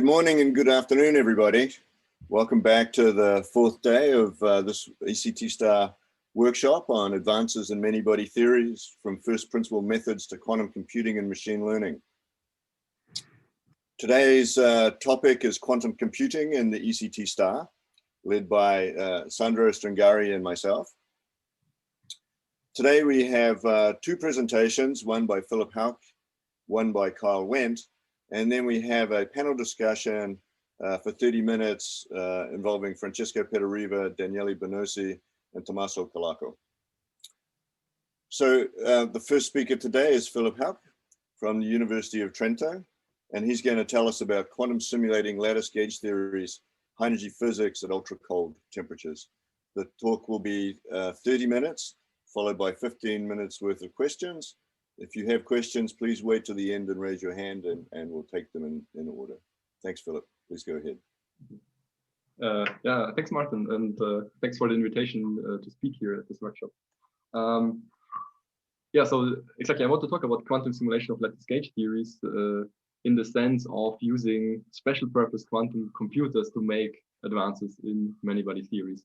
morning and good afternoon, everybody. Welcome back to the fourth day of this ECT Star workshop on advances in many-body theories from first principle methods to quantum computing and machine learning. Today's topic is quantum computing in the ECT Star, led by Sandro Stringari and myself. Today we have two presentations, one by Philip Hauck, one by Kyle Wendt, and then we have a panel discussion for 30 minutes involving Francesco Petariva, Daniele Bonosi, and Tommaso Colaco. So the first speaker today is Philip Hauck from the University of Trento, and he's going to tell us about quantum simulating lattice gauge theories, high energy physics at ultra cold temperatures. The talk will be 30 minutes, followed by 15 minutes worth of questions. If you have questions, please wait to the end and raise your hand, and we'll take them in order. Thanks, Philip. Please go ahead. Yeah, thanks, Martin, and thanks for the invitation to speak here at this workshop. Yeah, so exactly, I want to talk about quantum simulation of lattice gauge theories in the sense of using special purpose quantum computers to make advances in many-body theories.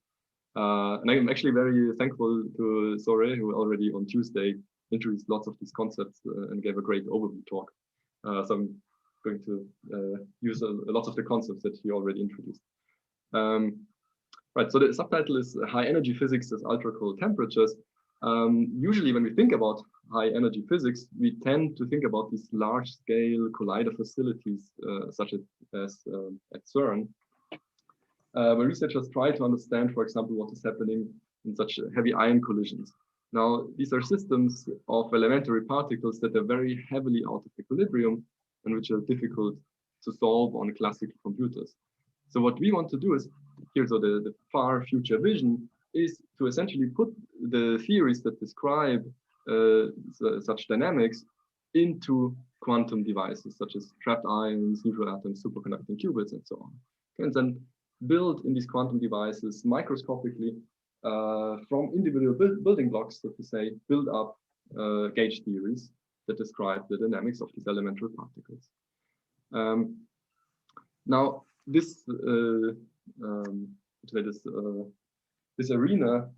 And I'm actually very thankful to Sore, who already on Tuesday introduced lots of these concepts and gave a great overview talk. So I'm going to use a lot of the concepts that he already introduced. Right, so the subtitle is High Energy Physics at Ultra Cold Temperatures. Usually when we think about high energy physics, we tend to think about these large scale collider facilities such as at CERN, where researchers try to understand, for example, what is happening in such heavy ion collisions. Now, these are systems of elementary particles that are very heavily out of equilibrium and which are difficult to solve on classical computers. So what we want to do is, here's the far future vision, is to essentially put the theories that describe such dynamics into quantum devices, such as trapped ions, neutral atoms, superconducting qubits, and so on. And then build in these quantum devices microscopically from individual building blocks, so to say, build up gauge theories that describe the dynamics of these elementary particles. Now, this arena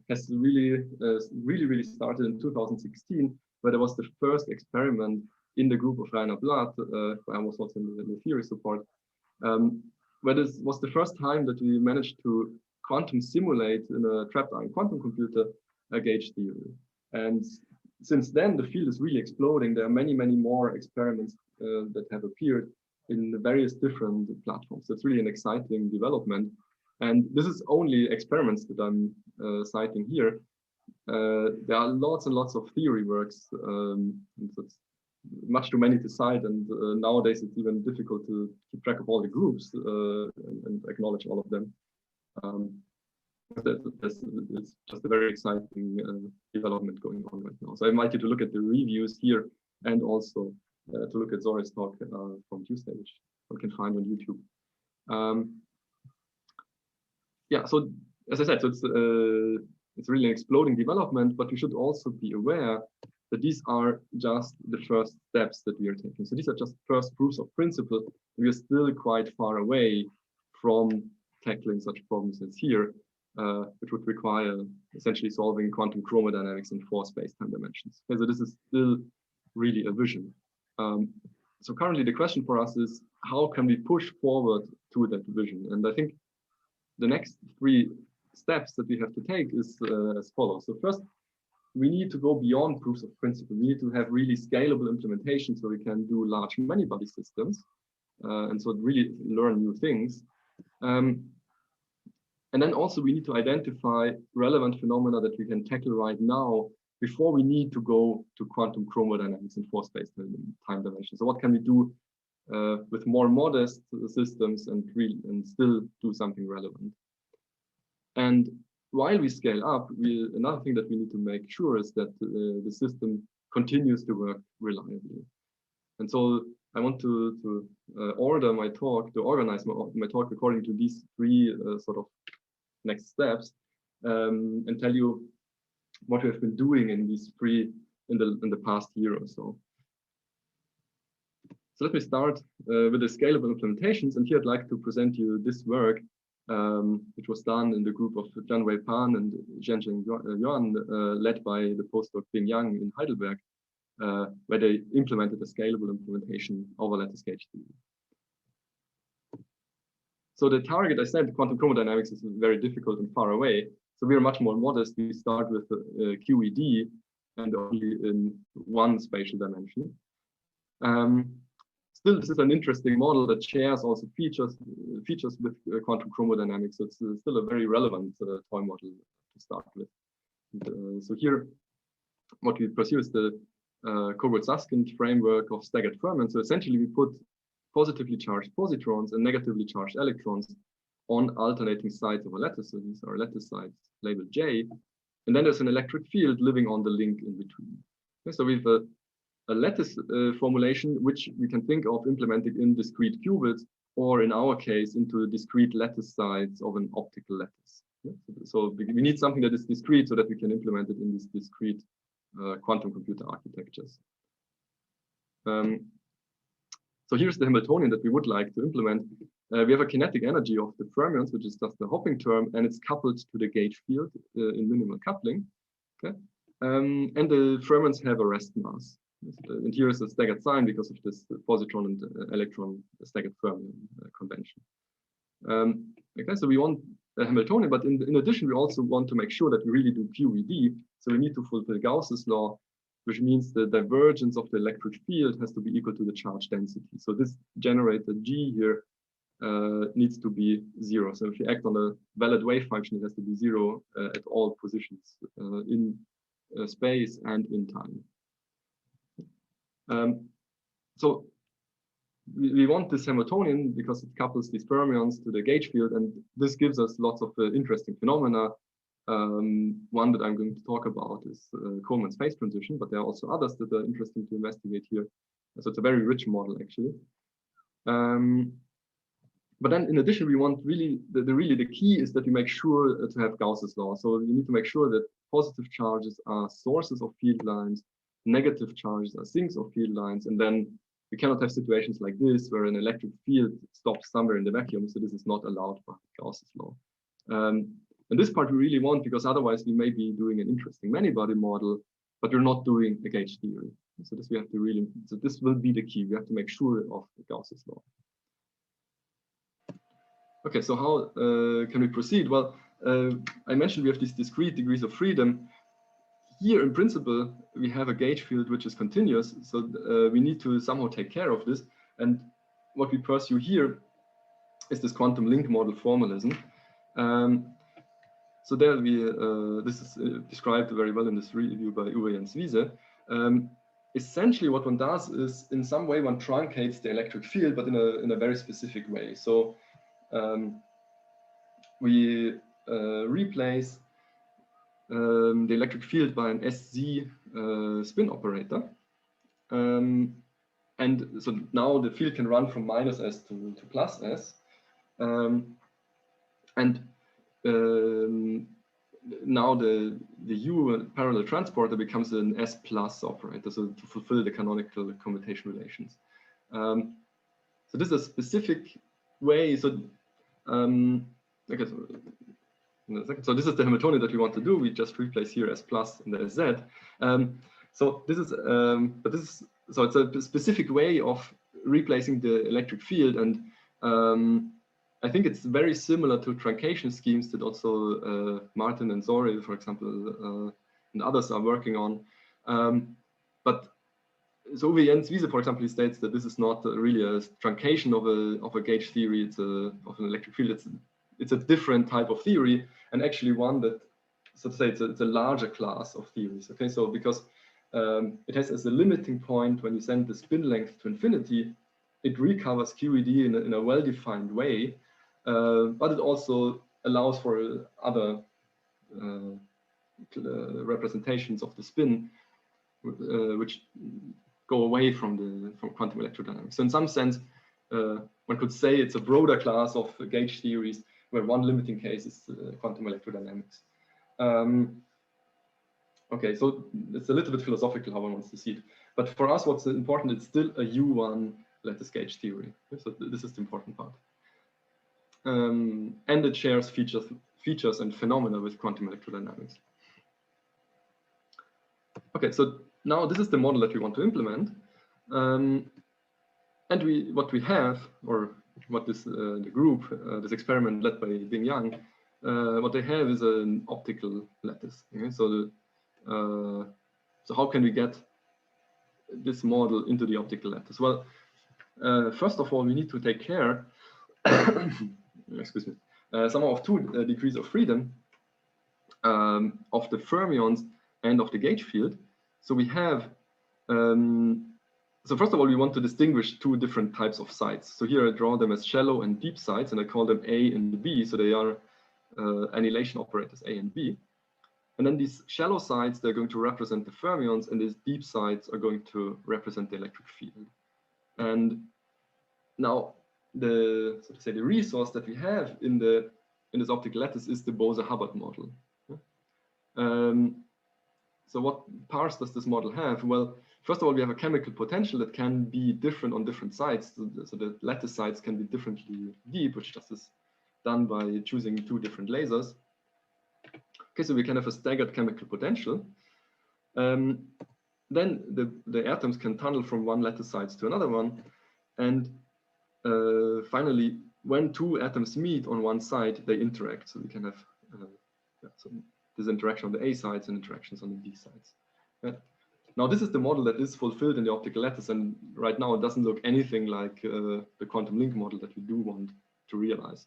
has really started in 2016, where there was the first experiment in the group of Rainer Blatt, I was also in the theory support, where this was the first time that we managed to quantum simulate in a trapped ion quantum computer a gauge theory. And since then, the field is really exploding. There are many more experiments that have appeared in the various different platforms. So it's really an exciting development. And this is only experiments that I'm citing here. There are lots and lots of theory works. So it's much too many to cite. And nowadays, it's even difficult to keep track of all the groups and acknowledge all of them. It's just a very exciting development going on right now. So I invite you to look at the reviews here and also to look at Zore's talk from Tuesday, which you can find on YouTube. Yeah, so as I said, so it's really an exploding development, but we should also be aware that these are just the first steps that we are taking. So these are just first proofs of principle. We are still quite far away from tackling such problems as here, which would require essentially solving quantum chromodynamics in 4 space-time dimensions. Okay, so this is still really a vision. So currently the question for us is, how can we push forward to that vision? And I think the next 3 steps that we have to take is as follows. So first, we need to go beyond proofs of principle. We need to have really scalable implementations so we can do large many-body systems, and so really learn new things. And then also we need to identify relevant phenomena that we can tackle right now before we need to go to quantum chromodynamics in 4 space-time dimensions. So what can we do with more modest systems and still do something relevant? And while we scale up, another thing that we need to make sure is that the system continues to work reliably. And so I want to order my talk, to organize my talk according to these 3 sort of next steps, and tell you what we have been doing in these 3 in the past year or so. So let me start with the scalable implementations, and here I'd like to present you this work, which was done in the group of Jianwei Pan and Zhengjing Yuan, led by the postdoc Bing Yang in Heidelberg, where they implemented a scalable implementation of a lattice gauge theory. So the target, I said, quantum chromodynamics is very difficult and far away. So we are much more modest. We start with QED and only in one spatial dimension. Still, this is an interesting model that shares also features with quantum chromodynamics. So it's still a very relevant toy model to start with. And, so here, what we pursue is the Korbut-Susskind framework of staggered fermions. So essentially, we put positively charged positrons and negatively charged electrons on alternating sides of a lattice. So these are lattice sides labeled J. And then there's an electric field living on the link in between. Okay, so we have a lattice formulation, which we can think of implementing in discrete qubits, or in our case, into discrete lattice sides of an optical lattice. Yeah? So we need something that is discrete so that we can implement it in these discrete quantum computer architectures. So here's the Hamiltonian that we would like to implement. We have a kinetic energy of the fermions, which is just the hopping term, and it's coupled to the gauge field in minimal coupling. Okay, and the fermions have a rest mass. And here is a staggered sign because of this positron and electron staggered fermion convention. Okay, so we want a Hamiltonian, but in addition, we also want to make sure that we really do QED. So we need to fulfill Gauss's law, which means the divergence of the electric field has to be equal to the charge density. So this generator G here needs to be 0. So if you act on a valid wave function, it has to be 0 at all positions in space and in time. So we want this Hamiltonian because it couples these fermions to the gauge field, and this gives us lots of interesting phenomena. One that I'm going to talk about is Coleman's phase transition, but there are also others that are interesting to investigate here. So it's a very rich model, actually. But then in addition, we want really, the key is that we make sure to have Gauss's law. So you need to make sure that positive charges are sources of field lines, negative charges are sinks of field lines, and then we cannot have situations like this where an electric field stops somewhere in the vacuum. So this is not allowed by Gauss's law. And this part we really want, because otherwise we may be doing an interesting many-body model, but we're not doing a gauge theory. So this we have to really, so this will be the key. We have to make sure of Gauss's law. Okay, so how can we proceed? Well, I mentioned we have these discrete degrees of freedom. Here, in principle, we have a gauge field which is continuous, so we need to somehow take care of this. And what we pursue here is this quantum link model formalism. So there this is described very well in this review by Uwe and Wiese. Essentially, what one does is, in some way, one truncates the electric field, but in a very specific way. So we replace the electric field by an SZ spin operator. And so now the field can run from -s to +s. Now the U parallel transporter becomes an S+ operator, so to fulfill the canonical commutation relations. So this is a specific way. So okay, so this is the Hamiltonian that we want to do. We just replace here S+ and the SZ. So this is, so it's a specific way of replacing the electric field, and I think it's very similar to truncation schemes that also Martin and Zori, for example, and others are working on. But so Uwe Jens Wiese, for example, he states that this is not really a truncation of a gauge theory. It's of an electric field. It's a different type of theory, and actually one that, so to say, it's a larger class of theories. Okay, so because it has as a limiting point when you send the spin length to infinity, it recovers QED in a well-defined way, but it also allows for other representations of the spin, which go away from quantum electrodynamics. So in some sense, one could say it's a broader class of gauge theories where one limiting case is quantum electrodynamics. Okay, so it's a little bit philosophical how one wants to see it. But for us, what's important, it's still a U1 lattice gauge theory. So this is the important part. And it shares features and phenomena with quantum electrodynamics. Okay, so now this is the model that we want to implement. And what we have, or what this the group, this experiment led by Bing Yang, what they have is an optical lattice. Okay? So so how can we get this model into the optical lattice? Well, first of all, we need to take care, excuse me, somehow of 2 degrees of freedom of the fermions and of the gauge field. So we have, so first of all, we want to distinguish 2 different types of sites. So here I draw them as shallow and deep sites, and I call them A and B. So they are annihilation operators A and B. And then these shallow sites, they're going to represent the fermions, and these deep sites are going to represent the electric field. And now the, so to say, the resource that we have in this optical lattice is the Bose-Hubbard model. So what parts does this model have? Well, first of all, we have a chemical potential that can be different on different sites. So the lattice sites can be differently deep, which just is done by choosing 2 different lasers. Okay, so we can have a staggered chemical potential. Then the atoms can tunnel from one lattice site to another one. And finally, when 2 atoms meet on one site, they interact. So we can have so this interaction on the A sides and interactions on the B sides. Yeah. Now, this is the model that is fulfilled in the optical lattice. And right now, it doesn't look anything like the quantum link model that we do want to realize.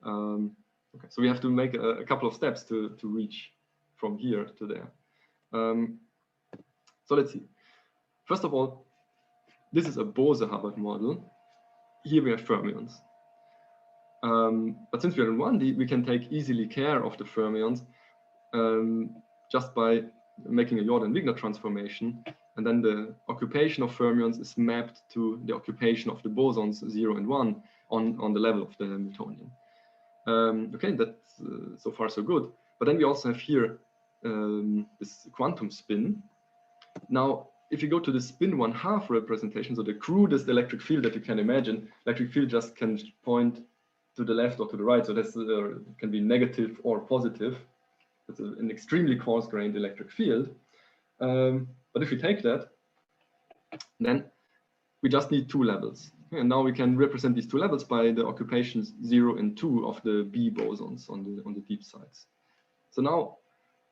Okay, so we have to make a couple of steps to reach from here to there. So let's see. First of all, this is a Bose-Hubbard model. Here we have fermions. But since we are in 1D, we can take easily care of the fermions just by making a Jordan-Wigner transformation. And then the occupation of fermions is mapped to the occupation of the bosons 0 and 1 on the level of the Hamiltonian. Okay, that's so far so good. But then we also have here this quantum spin. Now, if you go to the spin 1/2 representation, so the crudest electric field that you can imagine, electric field just can point to the left or to the right. So this can be negative or positive. It's an extremely coarse-grained electric field. But if we take that, then we just need 2 levels. And now we can represent these 2 levels by the occupations 0 and 2 of the B bosons on the deep sides. So now,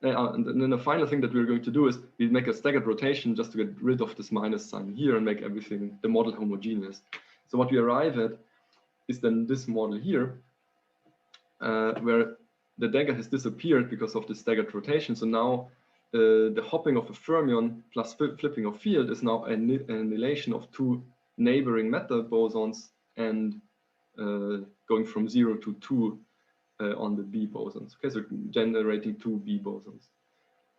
and then the final thing that we're going to do is we make a staggered rotation just to get rid of this minus sign here and make everything, the model, homogeneous. So what we arrive at is then this model here, where the dagger has disappeared because of the staggered rotation. So now the hopping of a fermion plus flipping of field is now an annihilation of 2 neighboring metal bosons and going from 0 to 2 on the B bosons. Okay, so generating 2 B bosons.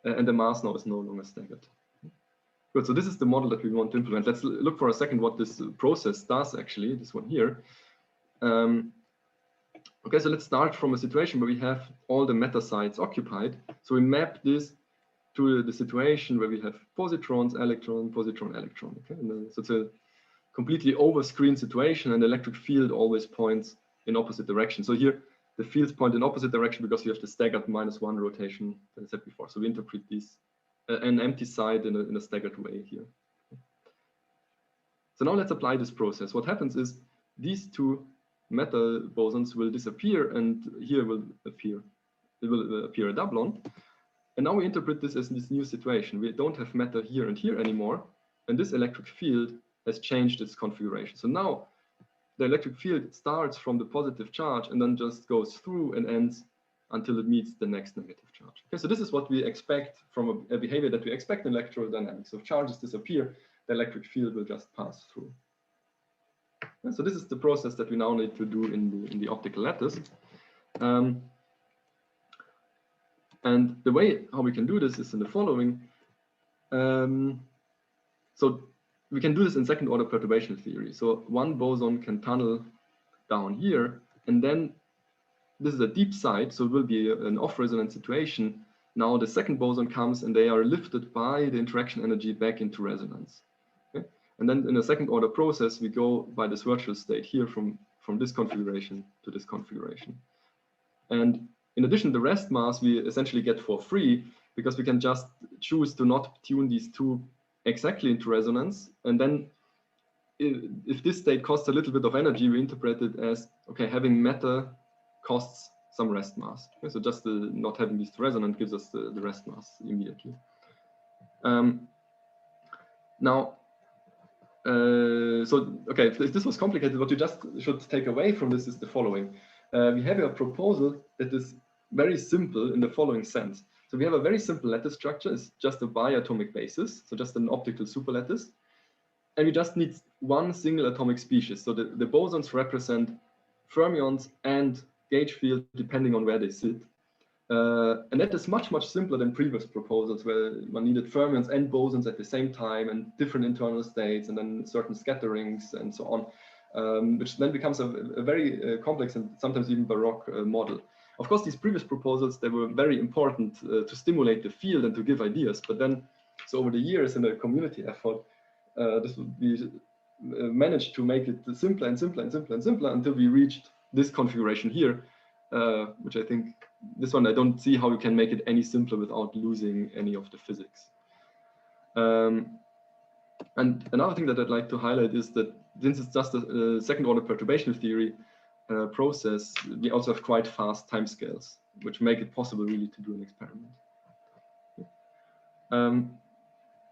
And the mass now is no longer staggered. Good, so this is the model that we want to implement. Let's look for a second what this process does actually, this one here. Okay, so let's start from a situation where we have all the meta sites occupied. So we map this to the situation where we have positrons, electron, positron, electron. Okay, and so it's a completely overscreened situation, and the electric field always points in opposite direction. So here the fields point in opposite direction because we have the staggered -1 rotation that I said before. So we interpret these an empty side in a staggered way here. So now let's apply this process. What happens is these 2 metal bosons will disappear, and here will appear, it will appear a doublon. And now we interpret this as this new situation. We don't have matter here and here anymore, and this electric field has changed its configuration. So now the electric field starts from the positive charge and then just goes through and ends until it meets the next negative charge. Okay, so this is what we expect from a behavior that we expect in electrodynamics. So if charges disappear, the electric field will just pass through. And so this is the process that we now need to do in the optical lattice. And the way how we can do this is in the following. So we can do this in second order perturbation theory. So one boson can tunnel down here, and then this is a deep side, so it will be an off resonant situation. Now the second boson comes and they are lifted by the interaction energy back into resonance. Okay? And then in a second order process, we go by this virtual state here from this configuration to this configuration. And in addition, the rest mass we essentially get for free, because we can just choose to not tune these two exactly into resonance. And then if this state costs a little bit of energy, we interpret it as, okay, having matter costs some rest mass. Okay, so just not having these two resonant gives us the rest mass immediately. Now, so, okay, if this was complicated, what you just should take away from this is the following. We have a proposal that is very simple in the following sense. So we have a very simple lattice structure. It's just a biatomic basis, so just an optical superlattice. And we just need one single atomic species. So the bosons represent fermions and gauge field depending on where they sit. And that is much, much simpler than previous proposals where one needed fermions and bosons at the same time and different internal states and then certain scatterings and so on, which then becomes a very complex and sometimes even baroque model. Of course, these previous proposals, they were very important to stimulate the field and to give ideas. But then, so over the years in a community effort, this would be managed to make it simpler and simpler and simpler and simpler until we reached this configuration here, which I think this one, I don't see how you can make it any simpler without losing any of the physics. And another thing that I'd like to highlight is that since it's just a second order perturbation theory process, we also have quite fast timescales, which make it possible really to do an experiment.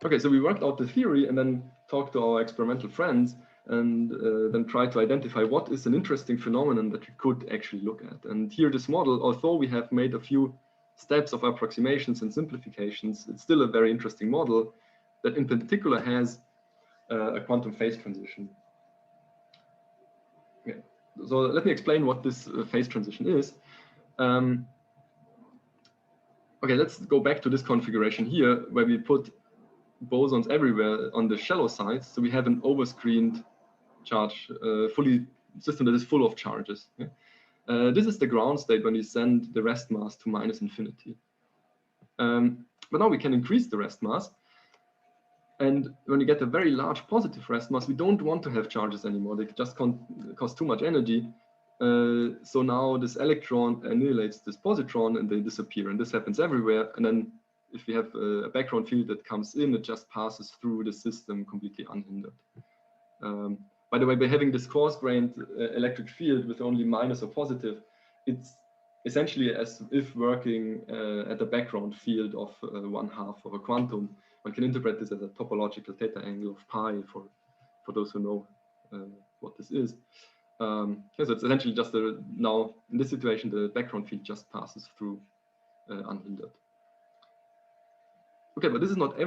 Okay, so we worked out the theory and then talked to our experimental friends and then try to identify what is an interesting phenomenon that we could actually look at. And here this model, although we have made a few steps of approximations and simplifications, it's still a very interesting model that in particular has a quantum phase transition. Okay. So let me explain what this phase transition is. Okay, let's go back to this configuration here where we put bosons everywhere on the shallow sides. So we have an overscreened charge, system that is full of charges. Yeah? This is the ground state when you send the rest mass to -infinity. But now we can increase the rest mass. And when you get a very large positive rest mass, we don't want to have charges anymore. They just cost too much energy. So now this electron annihilates this positron and they disappear. And this happens everywhere. And then if we have a background field that comes in, it just passes through the system completely unhindered. By the way, by having this coarse-grained electric field with only minus or positive, it's essentially as if working at the background field of 1/2 of a quantum. One can interpret this as a topological theta angle of pi for those who know what this is. So it's essentially just now in this situation, the background field just passes through unhindered. Okay, but this is not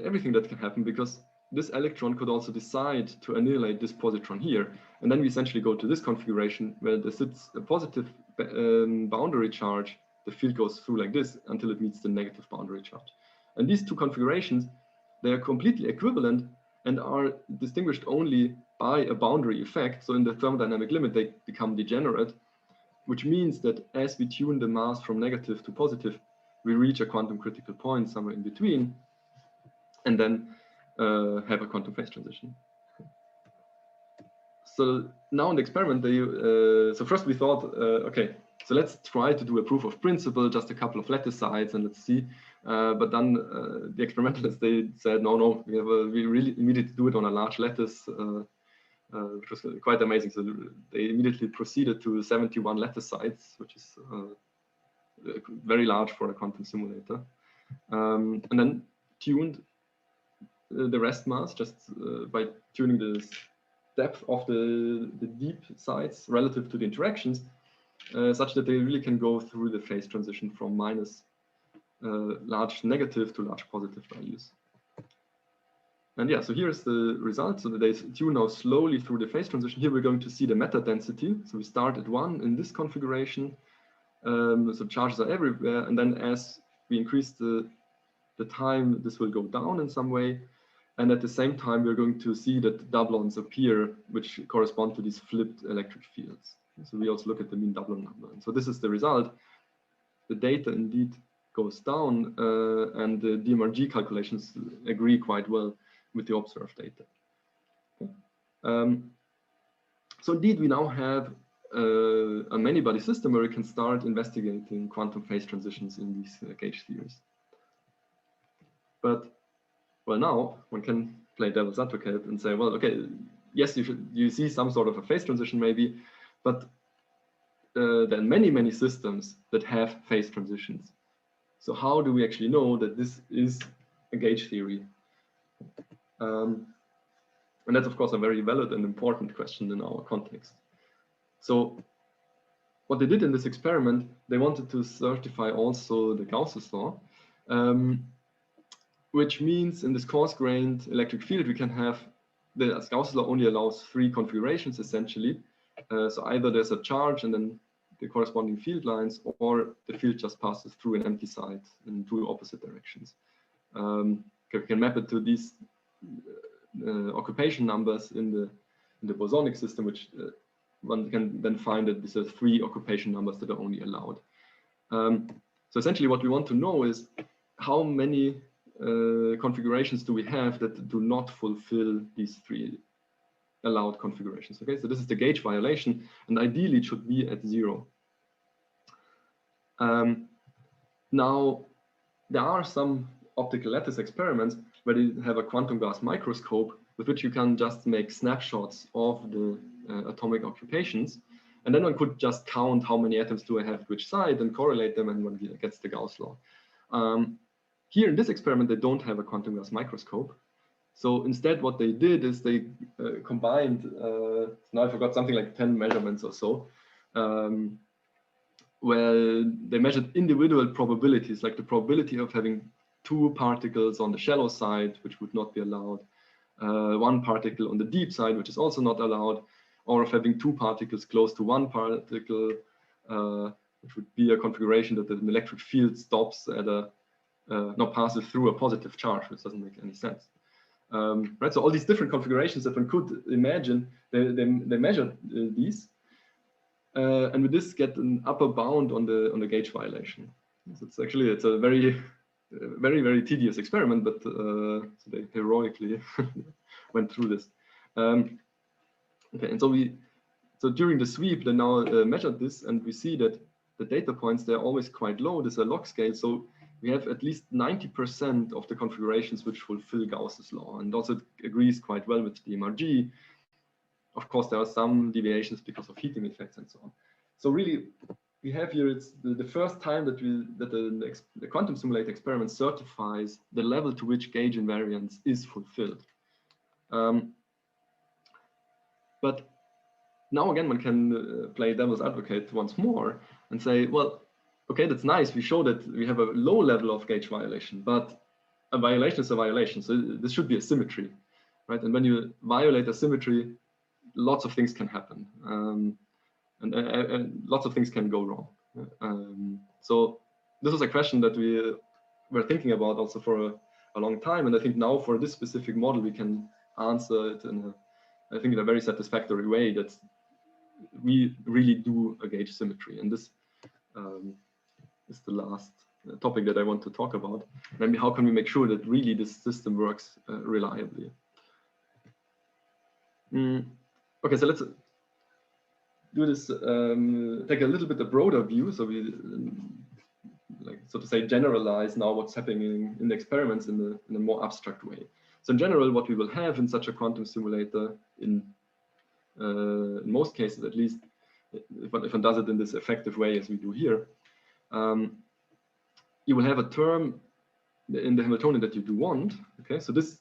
everything that can happen, because this electron could also decide to annihilate this positron here. And then we essentially go to this configuration where there sits a positive boundary charge. The field goes through like this until it meets the negative boundary charge. And these two configurations, they are completely equivalent and are distinguished only by a boundary effect. So in the thermodynamic limit, they become degenerate, which means that as we tune the mass from negative to positive, we reach a quantum critical point somewhere in between, and then have a quantum phase transition. So now in the experiment, so first we thought, okay, so let's try to do a proof of principle, just a couple of lattice sites, and let's see. But then the experimentalists, they said, no, we really immediately do it on a large lattice, which was quite amazing. So they immediately proceeded to 71 lattice sites, which is very large for a quantum simulator, and then tuned the rest mass just by tuning the depth of the deep sites relative to the interactions, such that they really can go through the phase transition from minus large negative to large positive values. And yeah, so here's the result. So they tune now slowly through the phase transition. Here we're going to see the matter density. So we start at 1 in this configuration. So charges are everywhere. And then as we increase the time, this will go down in some way. And at the same time, we're going to see that doublons appear, which correspond to these flipped electric fields. So we also look at the mean doublon number. And so this is the result. The data indeed goes down, and the DMRG calculations agree quite well with the observed data. So indeed, we now have a many-body system where we can start investigating quantum phase transitions in these gauge theories. But well, now one can play devil's advocate and say, well, okay, yes, you see some sort of a phase transition maybe, but there are many systems that have phase transitions. So how do we actually know that this is a gauge theory? And that's, of course, a very valid and important question in our context. So what they did in this experiment, they wanted to certify also the Gauss's law, which means in this coarse-grained electric field, we can have, the Gauss's law only allows 3 configurations, essentially. So either there's a charge and then the corresponding field lines, or the field just passes through an empty site in 2 opposite directions. We can map it to these occupation numbers in the bosonic system, which one can then find that these are 3 occupation numbers that are only allowed. So essentially what we want to know is how many configurations do we have that do not fulfill these 3 allowed configurations. Okay, so this is the gauge violation, and ideally it should be at 0. Now, there are some optical lattice experiments where they have a quantum Gauss microscope with which you can just make snapshots of the atomic occupations. And then one could just count how many atoms do I have at which side and correlate them, and one gets the Gauss law. Here in this experiment, they don't have a quantum Gauss microscope. So instead, what they did is they combined, now I forgot, something like 10 measurements or so, where they measured individual probabilities, like the probability of having 2 particles on the shallow side, which would not be allowed, 1 particle on the deep side, which is also not allowed, or of having 2 particles close to 1 particle, which would be a configuration that the electric field stops at a, passes through a positive charge, which doesn't make any sense. Right, so all these different configurations that one could imagine, they measured these, and with this get an upper bound on the gauge violation. So it's a very tedious experiment, but so they heroically went through this. Okay, and so during the sweep, they now measured this, and we see that the data points, they're always quite low. This is a log scale, so we have at least 90% of the configurations which fulfill Gauss's law, and also agrees quite well with the MRG. Of course, there are some deviations because of heating effects and so on. So really, we have here, it's the first time that the quantum simulator experiment certifies the level to which gauge invariance is fulfilled. But now again, one can play devil's advocate once more and say, well, okay, that's nice. We show that we have a low level of gauge violation, but a violation is a violation. So this should be a symmetry, right? And when you violate a symmetry, lots of things can happen, and lots of things can go wrong. So this was a question that we were thinking about also for a long time, and I think now for this specific model we can answer it in a very satisfactory way, that we really do a gauge symmetry. And this is the last topic that I want to talk about. Maybe how can we make sure that really this system works reliably? Okay, so let's do this, take a little bit a broader view. So we, like, so to say, generalize now what's happening in the experiments in a more abstract way. So in general, what we will have in such a quantum simulator, in most cases at least, if one does it in this effective way as we do here, you will have a term in the Hamiltonian that you do want. Okay, so this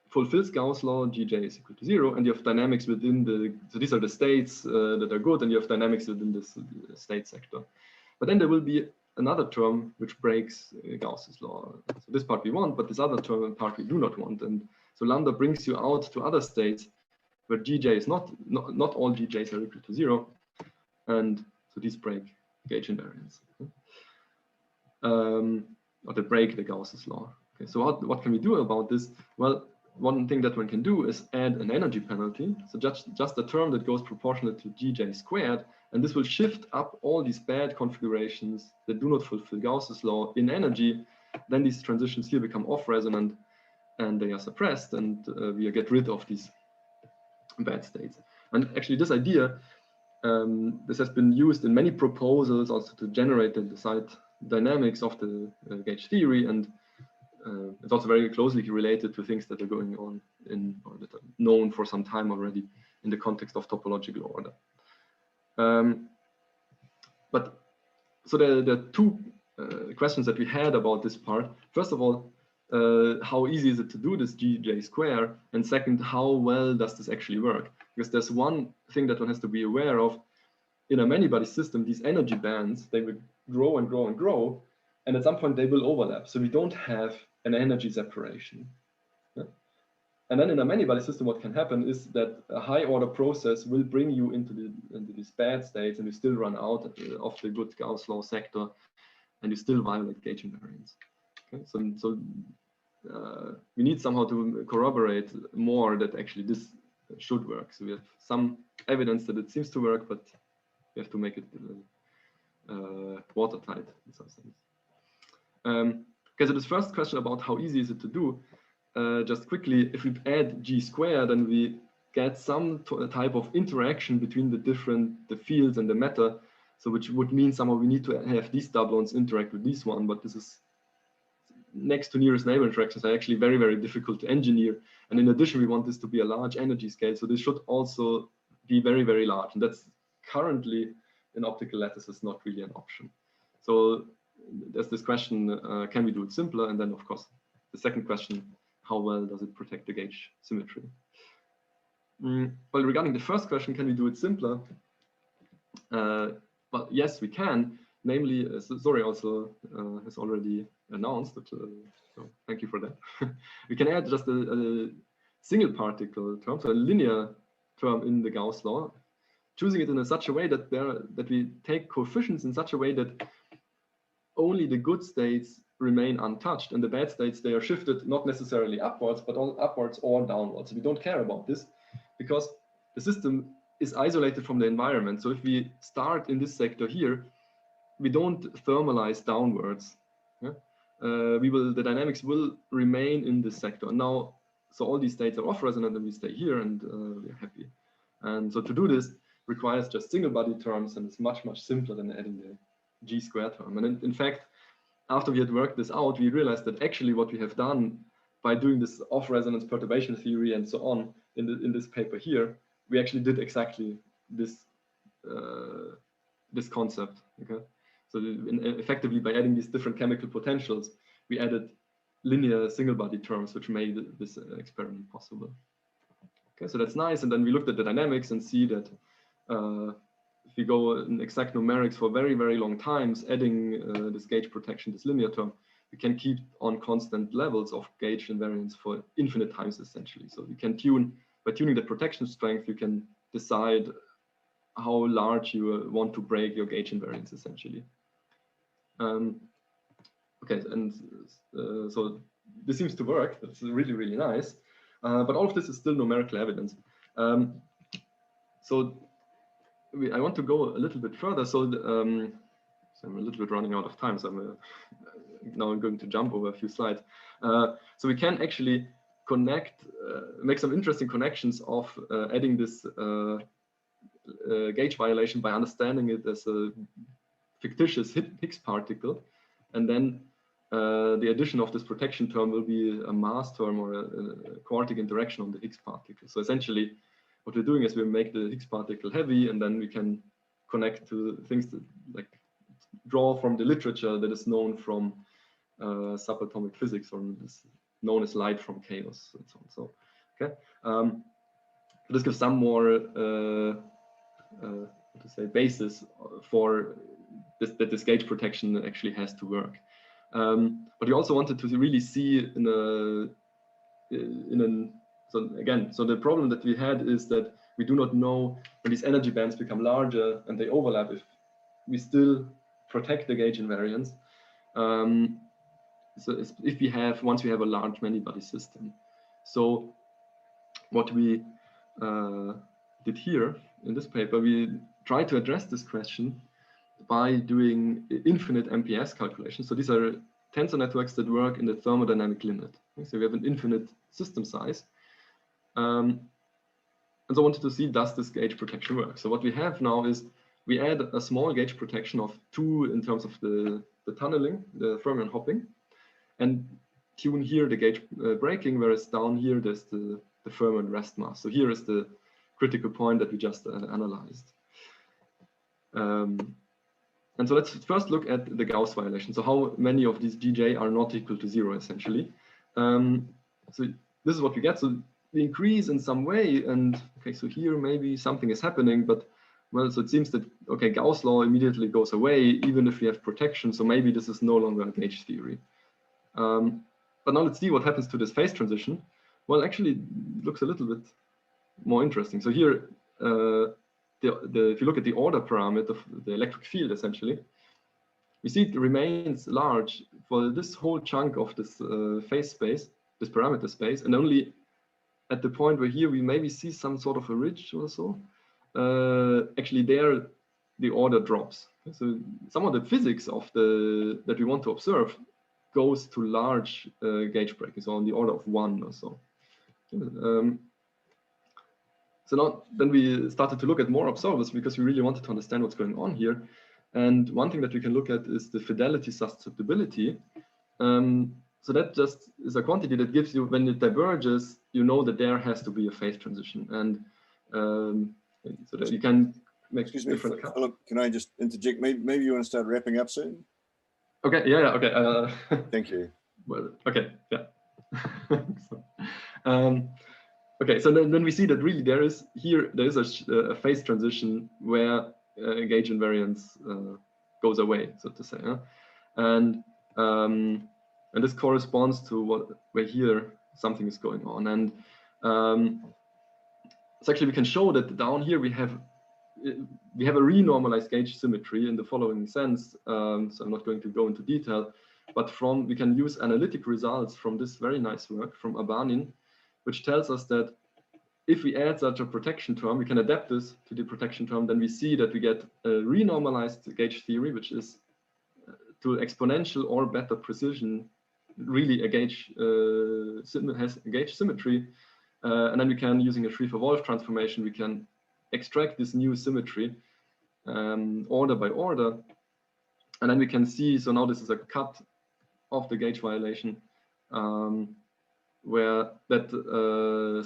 fulfills Gauss law, Gj is equal to 0, and you have dynamics within so these are the states that are good, and you have dynamics within this state sector. But then there will be another term which breaks Gauss's law. So this part we want, but this other term part we do not want. And so lambda brings you out to other states where Gj is not all Gjs are equal to 0, and so these break gauge invariance. Or they break the Gauss's law. Okay, so what can we do about this? Well, one thing that one can do is add an energy penalty. So just a term that goes proportional to Gj squared, and this will shift up all these bad configurations that do not fulfill Gauss's law in energy. Then these transitions here become off resonant and they are suppressed, and we get rid of these bad states. And actually this idea, this has been used in many proposals also to generate the decide dynamics of the gauge theory, and it's also very closely related to things that are going on in, or that are known for some time already in the context of topological order. But so there are two questions that we had about this part. First of all, how easy is it to do this GJ square? And second, how well does this actually work? Because there's one thing that one has to be aware of. In a many-body system, these energy bands, they will grow and grow and grow, and at some point they will overlap. So we don't have an energy separation. Yeah? And then in a many-body system, what can happen is that a high-order process will bring you into these bad states, and you still run out of the good Gauss law sector, and you still violate gauge invariance. Okay? So we need somehow to corroborate more that actually this should work. So we have some evidence that it seems to work, but we have to make it watertight in some sense. Okay, so this first question about how easy is it to do, just quickly, if we add G squared, then we get some type of interaction between the fields and the matter. So which would mean somehow we need to have these doublons interact with this one, but this is next to nearest neighbor interactions are actually very, very difficult to engineer. And in addition, we want this to be a large energy scale. So this should also be very, very large. And that's currently in optical lattices not really an option. So there's this question, can we do it simpler? And then of course, the second question, how well does it protect the gauge symmetry? Well, regarding the first question, can we do it simpler? Well, yes, we can. Namely, Zori also has already announced that, so thank you for that. We can add just a single particle term, so a linear term in the Gauss law, choosing it in such a way that we take coefficients in such a way that only the good states remain untouched, and the bad states, they are shifted not necessarily upwards, but upwards or downwards. We don't care about this because the system is isolated from the environment. So if we start in this sector here, we don't thermalize downwards. Yeah? The dynamics will remain in this sector. Now, so all these states are off resonant, and we stay here, and we're happy. And so to do this requires just single body terms, and it's much, much simpler than adding the G square term. And in fact, after we had worked this out, we realized that actually what we have done by doing this off resonance perturbation theory and so on in this paper here, we actually did exactly this this concept. Okay, so effectively by adding these different chemical potentials, we added linear single body terms, which made this experiment possible. Okay, so that's nice. And then we looked at the dynamics and see that if we go in exact numerics for very, very long times, adding this gauge protection, this linear term, we can keep on constant levels of gauge invariance for infinite times, essentially. So we can tune, by tuning the protection strength, you can decide how large you want to break your gauge invariance, essentially. Okay, and so this seems to work. That's really, really nice. But all of this is still numerical evidence. So I want to go a little bit further. So, so I'm a little bit running out of time. So now I'm going to jump over a few slides. So we can actually connect, make some interesting connections of adding this gauge violation by understanding it as a fictitious Higgs particle, and then the addition of this protection term will be a mass term or a quartic interaction on the Higgs particle. So essentially, what we're doing is we make the Higgs particle heavy, and then we can connect to things that, like, draw from the literature that is known from subatomic physics, or is known as light from chaos, and so on. So, okay, this gives some more what to say, basis for this, that this gauge protection actually has to work. But we also wanted to really see so again, so the problem that we had is that we do not know when these energy bands become larger and they overlap, if we still protect the gauge invariance. So if we have, once we have a large many-body system. So what we did here in this paper, we tried to address this question by doing infinite MPS calculations. So these are tensor networks that work in the thermodynamic limit. So we have an infinite system size. And so I wanted to see, does this gauge protection work? So what we have now is we add a small gauge protection of 2 in terms of the tunneling, the fermion hopping, and tune here the gauge breaking, whereas down here there's the fermion rest mass. So here is the critical point that we just analyzed. And so let's first look at the Gauss violation. So how many of these GJ are not equal to 0, essentially. So this is what we get. So we increase in some way, and okay, so here maybe something is happening, but well, so it seems that, okay, Gauss law immediately goes away, even if we have protection. So maybe this is no longer a gauge theory. But now let's see what happens to this phase transition. Well, actually, it looks a little bit more interesting. So here, if you look at the order parameter of the electric field, essentially, we see it remains large for this whole chunk of this phase space, this parameter space, and only at the point where here we maybe see some sort of a ridge or so. Actually, there the order drops. So some of the physics of that we want to observe goes to large gauge breakers, so on the order of 1 or so. So now then we started to look at more observers because we really wanted to understand what's going on here. And one thing that we can look at is the fidelity susceptibility. So that just is a quantity that gives you, when it diverges, you know that there has to be a phase transition. And so that you can make different. Philip, can I just interject? Maybe you want to start wrapping up soon? Okay, yeah, okay. Thank you. Well, okay, yeah. Okay, so then we see that really there is a phase transition where gauge invariance goes away, so to say, and this corresponds to where here something is going on, and so actually we can show that down here we have a renormalized gauge symmetry in the following sense. So I'm not going to go into detail, but we can use analytic results from this very nice work from Abanin, which tells us that if we add such a protection term, we can adapt this to the protection term, then we see that we get a renormalized gauge theory, which is to exponential or better precision, really a gauge has a gauge symmetry. And then we can, using a Schrieffer-Wolff transformation, we can extract this new symmetry order by order. And then we can see, so now this is a cut of the gauge violation, where that,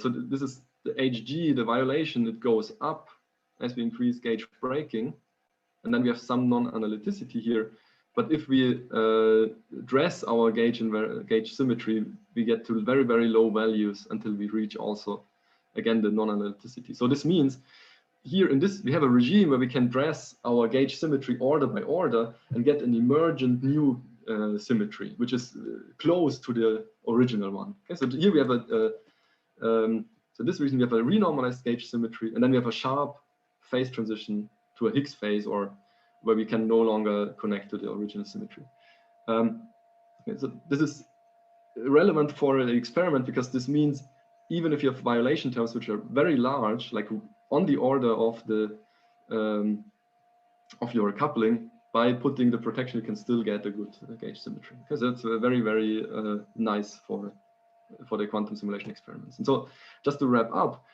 so this is the HG, the violation, it goes up as we increase gauge breaking. And then we have some non-analyticity here. But if we dress our gauge symmetry, we get to very, very low values until we reach also, again, the non-analyticity. So this means here in this, we have a regime where we can dress our gauge symmetry order by order and get an emergent new symmetry, which is close to the original one. Okay, so here we have so this reason we have a renormalized gauge symmetry, and then we have a sharp phase transition to a Higgs phase, or where we can no longer connect to the original symmetry. Okay, so this is relevant for the experiment because this means even if you have violation terms which are very large, like on the order of the of your coupling, by putting the protection you can still get a good gauge symmetry, because that's very, very nice for the quantum simulation experiments. And so just to wrap up,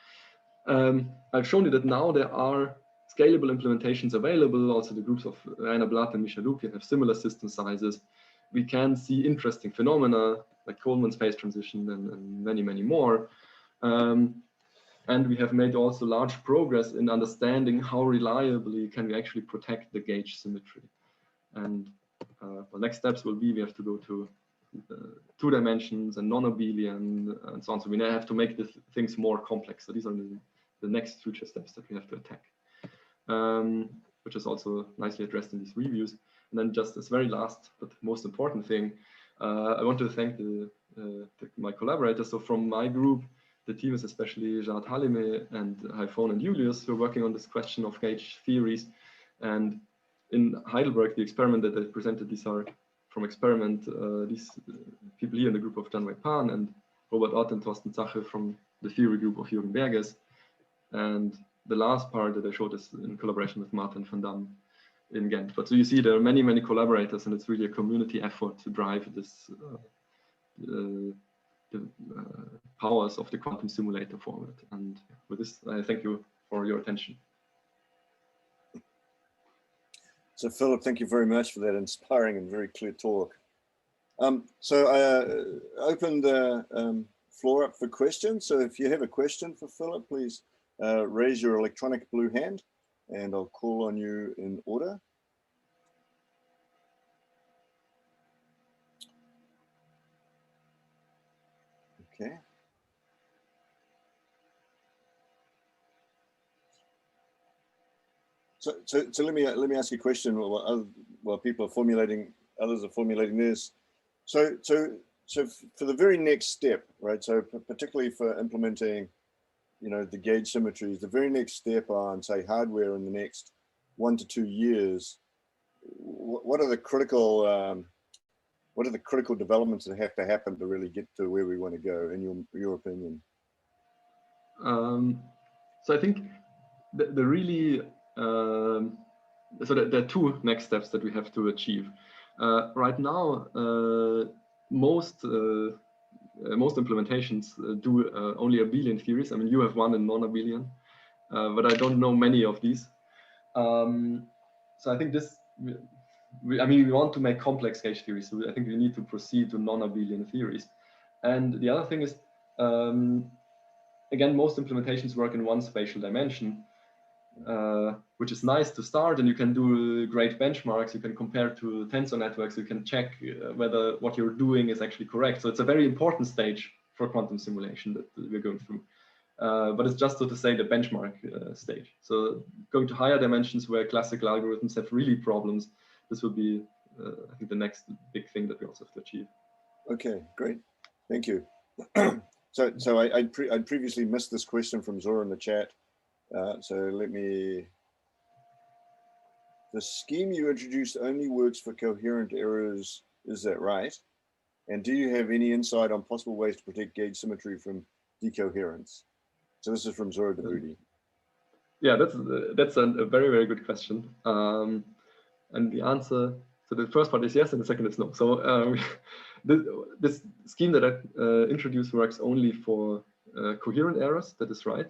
I've shown you that now there are scalable implementations available. Also the groups of Rainer Blatt and Michel Luque have similar system sizes. We can see interesting phenomena like Colemans phase transition and many, many more. And we have made also large progress in understanding how reliably can we actually protect the gauge symmetry. And the next steps will be we have to go to 2 dimensions and non-abelian and so on. So we now have to make things more complex. So these are the next future steps that we have to attack, which is also nicely addressed in these reviews. And then just this very last but most important thing, I want to thank my collaborators. So from my group, the team is especially Jad Halime and Haifon and Julius, who are working on this question of gauge theories. And in Heidelberg, the experiment that I presented, these are from experiment, these people here in the group of Jan Wei Pan and Robert Ott and Thorsten Zache from the theory group of Jürgen Berges. And the last part that I showed is in collaboration with Martin van Dam in Ghent. But so you see there are many, many collaborators, and it's really a community effort to drive this the powers of the quantum simulator forward. And with this, I thank you for your attention. So Philip, thank you very much for that inspiring and very clear talk. So I opened the floor up for questions. So if you have a question for Philip, please raise your electronic blue hand and I'll call on you in order. Okay. So let me ask you a question while people are formulating, others are formulating this. So for the very next step, right? So particularly for implementing, you know, the gauge symmetries, the very next step on, say, hardware in the next 1 to 2 years, what are the critical developments that have to happen to really get to where we want to go, in your opinion? So I think the really so there are 2 next steps that we have to achieve. Right now, most implementations do only abelian theories. I mean, you have one in non-abelian, but I don't know many of these. So I think this, I mean, we want to make complex gauge theories, so I think we need to proceed to non-abelian theories. And the other thing is, again, most implementations work in one spatial dimension, which is nice to start, and you can do great benchmarks. You can compare to tensor networks. You can check whether what you're doing is actually correct. So it's a very important stage for quantum simulation that we're going through. But it's just, so to say, the benchmark stage. So going to higher dimensions where classical algorithms have really problems, this will be, I think, the next big thing that we also have to achieve. Okay, great. Thank you. So I previously missed this question from Zora in the chat. So the scheme you introduced only works for coherent errors, is that right? And do you have any insight on possible ways to protect gauge symmetry from decoherence? So this is from Zora Daboudi. Yeah, that's a very, very good question. And the answer, so the first part is yes, and the second is no. So this scheme that I introduced works only for coherent errors, that is right.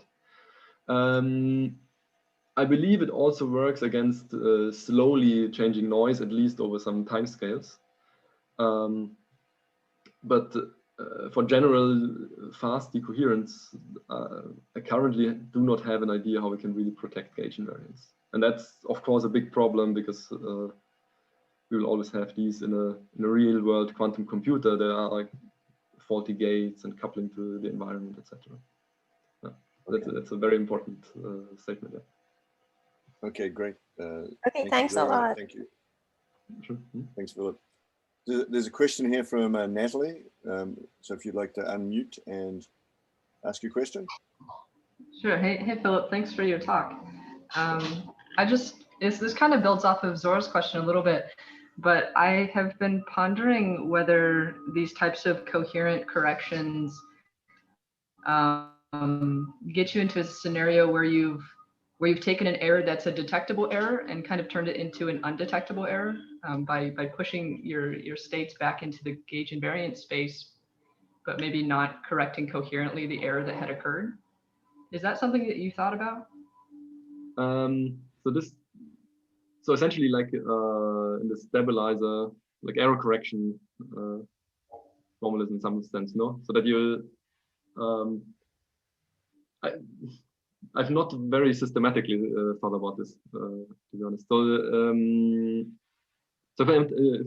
I believe it also works against slowly changing noise, at least over some time scales. But for general fast decoherence, I currently do not have an idea how we can really protect gauge invariance. And that's, of course, a big problem, because we will always have these in a real world quantum computer. There are like faulty gates and coupling to the environment, etc. Okay. That's a very important statement. Yeah. Okay, great. Okay, thanks a lot. Thank you. Sure. Thanks, Philip. There's a question here from Natalie. So if you'd like to unmute and ask your question. Sure. Hey, Philip. Thanks for your talk. This kind of builds off of Zora's question a little bit, but I have been pondering whether these types of coherent corrections get you into a scenario where you've taken an error that's a detectable error and kind of turned it into an undetectable error by pushing your states back into the gauge invariant space, but maybe not correcting coherently the error that had occurred. Is that something that you thought about? So essentially, like in the stabilizer, like error correction formulas in some sense, no? So that you, I've not very systematically thought about this, to be honest. So if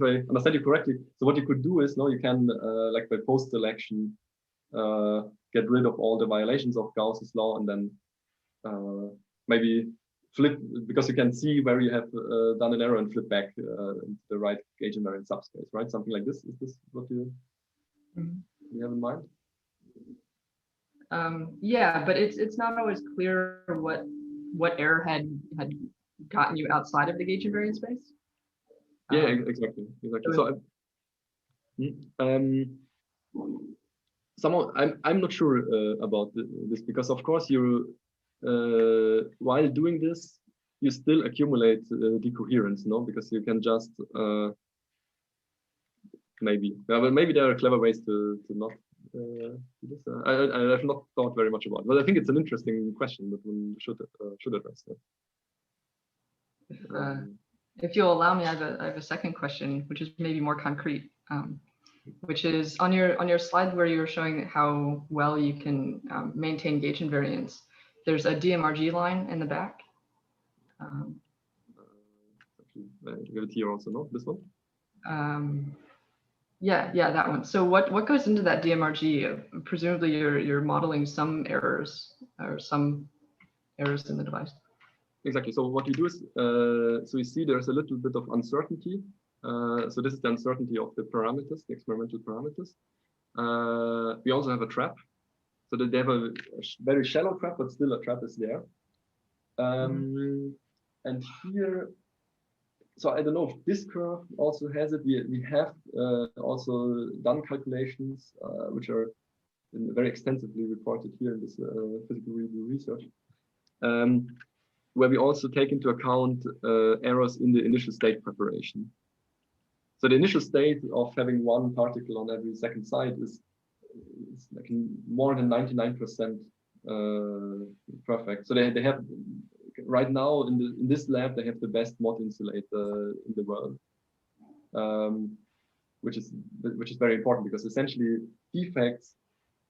I understand you correctly, so what you could do is, no, you can like by post-selection get rid of all the violations of Gauss's law, and then maybe flip, because you can see where you have done an error, and flip back the right gauge invariant subspace, right? Something like this. Is this what you have in mind? Yeah, but it's not always clear what error had gotten you outside of the gauge invariant space. Yeah, exactly. So somehow I'm not sure about this, because of course you while doing this you still accumulate decoherence, no? Because you can just maybe there are clever ways to not I have not thought very much about it, but I think it's an interesting question that we should address. If you'll allow me, I have a second question, which is maybe more concrete, which is on your slide where you were showing how well you can maintain gauge invariance. There's a DMRG line in the back. Give it here also, no? This one? Yeah, that one. So what goes into that DMRG? Presumably you're modeling some errors or some errors in the device. Exactly. So what you do is, so you see there's a little bit of uncertainty. So this is the uncertainty of the parameters, the experimental parameters. We also have a trap. So that they have a very shallow trap, but still a trap is there. And here, so I don't know if this curve also has it. We have also done calculations, which are very extensively reported here in this physical review research, where we also take into account errors in the initial state preparation. So the initial state of having one particle on every second side is like more than 99% perfect. So they have right now in this lab they have the best mod insulator in the world, which is very important because essentially defects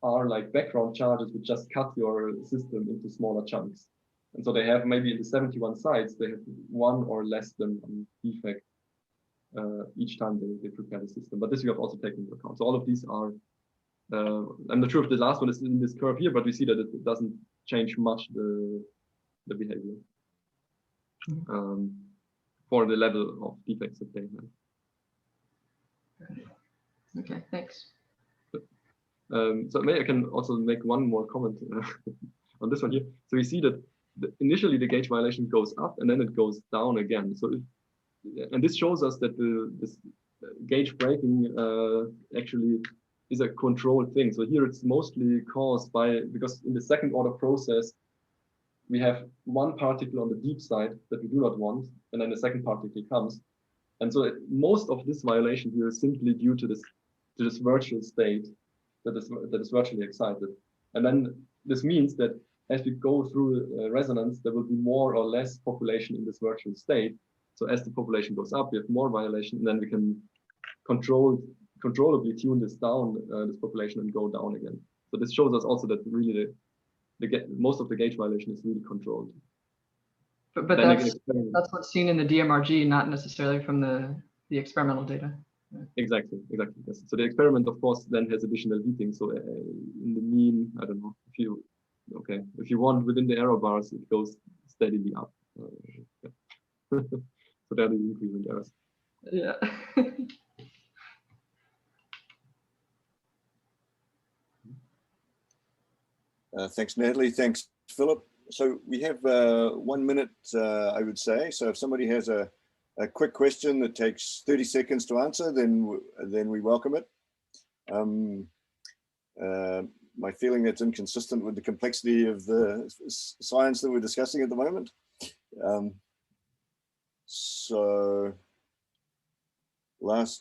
are like background charges which just cut your system into smaller chunks. And so they have maybe in the 71 sites they have one or less than one defect each time they prepare the system. But this we have also taken into account. So all of these are. I'm not sure if the last one is in this curve here, but we see that it doesn't change much the behavior for the level of defects that they have. Okay, thanks. So maybe I can also make one more comment on this one here. So we see that initially the gauge violation goes up and then it goes down again. So and this shows us that this gauge breaking actually is a controlled thing. So here it's mostly caused by, because in the second order process, we have one particle on the deep side that we do not want, and then the second particle comes. And so most of this violation here is simply due to this virtual state that is virtually excited. And then this means that as we go through resonance, there will be more or less population in this virtual state. So as the population goes up, we have more violation, and then we can controllably tune this down, this population, and go down again. So this shows us also that really most of the gauge violation is really controlled. But that's what's seen in the DMRG, not necessarily from the experimental data. Exactly. Yes. So the experiment, of course, then has additional heating. So in the mean, I don't know if you want within the error bars, it goes steadily up. So that is increasing errors. Yeah. Thanks, Natalie. Thanks, Philip. So we have 1 minute, I would say. So if somebody has a quick question that takes 30 seconds to answer, then we welcome it. My feeling that's inconsistent with the complexity of the science that we're discussing at the moment.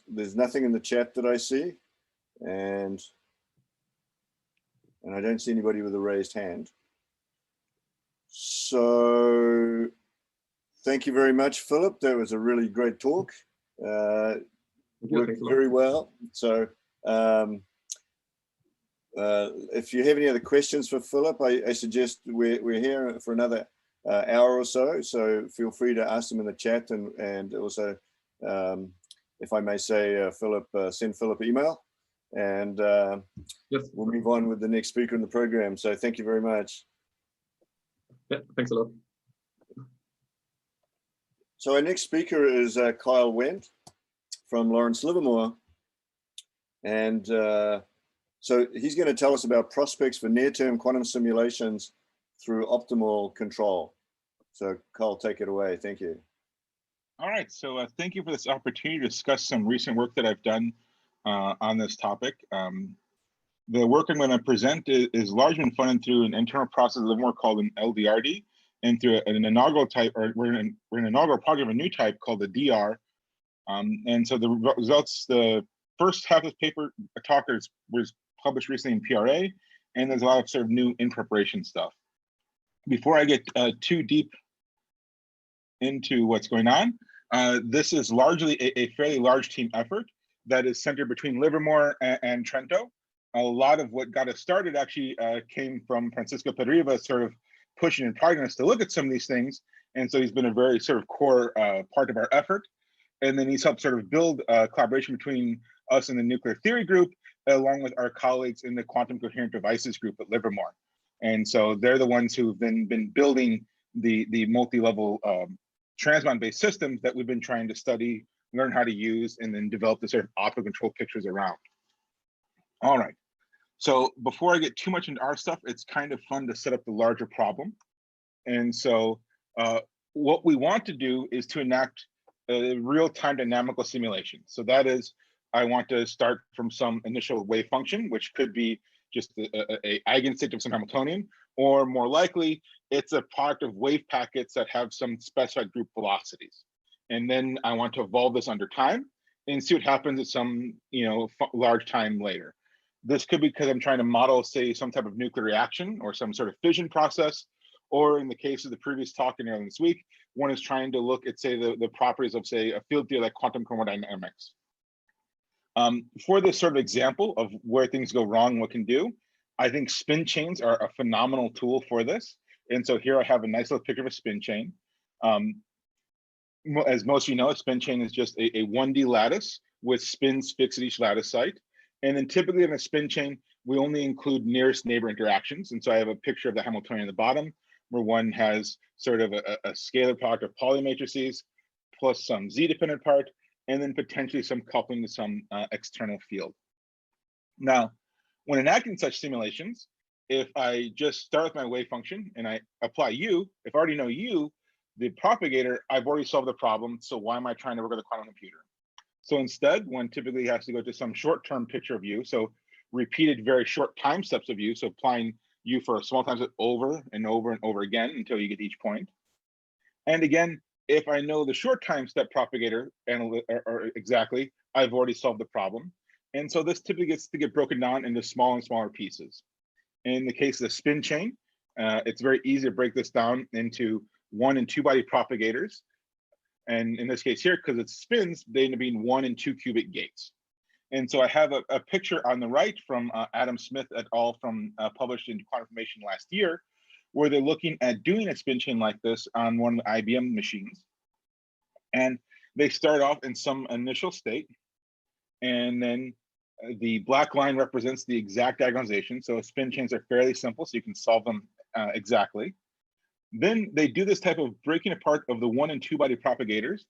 There's nothing in the chat that I see, and I don't see anybody with a raised hand. So thank you very much, Philip. That was a really great talk. Worked very well. So if you have any other questions for Philip, I suggest we're here for another hour or so. So feel free to ask them in the chat, and also, if I may say, Philip, send Philip an email. And yes, we'll move on with the next speaker in the program. So thank you very much. Yeah, thanks a lot. So our next speaker is Kyle Wendt from Lawrence Livermore. And so he's going to tell us about prospects for near-term quantum simulations through optimal control. So Kyle, take it away. Thank you. All right, so thank you for this opportunity to discuss some recent work that I've done on this topic. The work I'm going to present is largely been funded through an internal process of Livermore called an LDRD, and through an inaugural type, or we're in an inaugural project of a new type called the DR. And so the results, the first half of this paper talk was published recently in PRA, and there's a lot of sort of new in preparation stuff. Before I get too deep into what's going on, this is largely a fairly large team effort that is centered between Livermore and Trento. A lot of what got us started actually came from Francisco Pedriva sort of pushing and prodding us to look at some of these things. And so he's been a very sort of core part of our effort. And then he's helped sort of build collaboration between us and the nuclear theory group, along with our colleagues in the quantum coherent devices group at Livermore. And so they're the ones who've been building the multi-level transmon-based systems that we've been trying to study, learn how to use, and then develop the sort of optical control pictures around. All right. So before I get too much into our stuff, it's kind of fun to set up the larger problem. And so what we want to do is to enact a real-time dynamical simulation. So that is, I want to start from some initial wave function, which could be just a eigenstate of some Hamiltonian, or more likely, it's a product of wave packets that have some specified group velocities. And then I want to evolve this under time and see what happens at some large time later. This could be because I'm trying to model, say, some type of nuclear reaction or some sort of fission process, or in the case of the previous talk in earlier this week, one is trying to look at, say, the properties of, say, a field theory like quantum chromodynamics. For this sort of example of where things go wrong and what can do, I think spin chains are a phenomenal tool for this. And so here I have a nice little picture of a spin chain. As most of you know, a spin chain is just a 1D lattice with spins fixed at each lattice site. And then typically in a spin chain, we only include nearest neighbor interactions. And so I have a picture of the Hamiltonian at the bottom, where one has sort of a scalar product of Pauli matrices plus some z-dependent part, and then potentially some coupling to some external field. Now, when enacting such simulations, if I just start with my wave function and I apply u, if I already know u, the propagator, I've already solved the problem, so why am I trying to work with a quantum computer? So instead, one typically has to go to some short-term picture of u, so repeated very short time steps of u, so applying u for a small time step over and over and over again until you get each point. And again, if I know the short time step propagator or exactly, I've already solved the problem. And so this typically gets to get broken down into smaller and smaller pieces. In the case of the spin chain, it's very easy to break this down into 1 and 2 body propagators. And in this case here, because it's spins, they end up being 1 and 2 qubit gates. And so I have a picture on the right from Adam Smith et al. From published in Quantum Information last year, where they're looking at doing a spin chain like this on one of the IBM machines. And they start off in some initial state, and then the black line represents the exact diagonalization. So spin chains are fairly simple, so you can solve them exactly. Then they do this type of breaking apart of the 1 and 2 body propagators,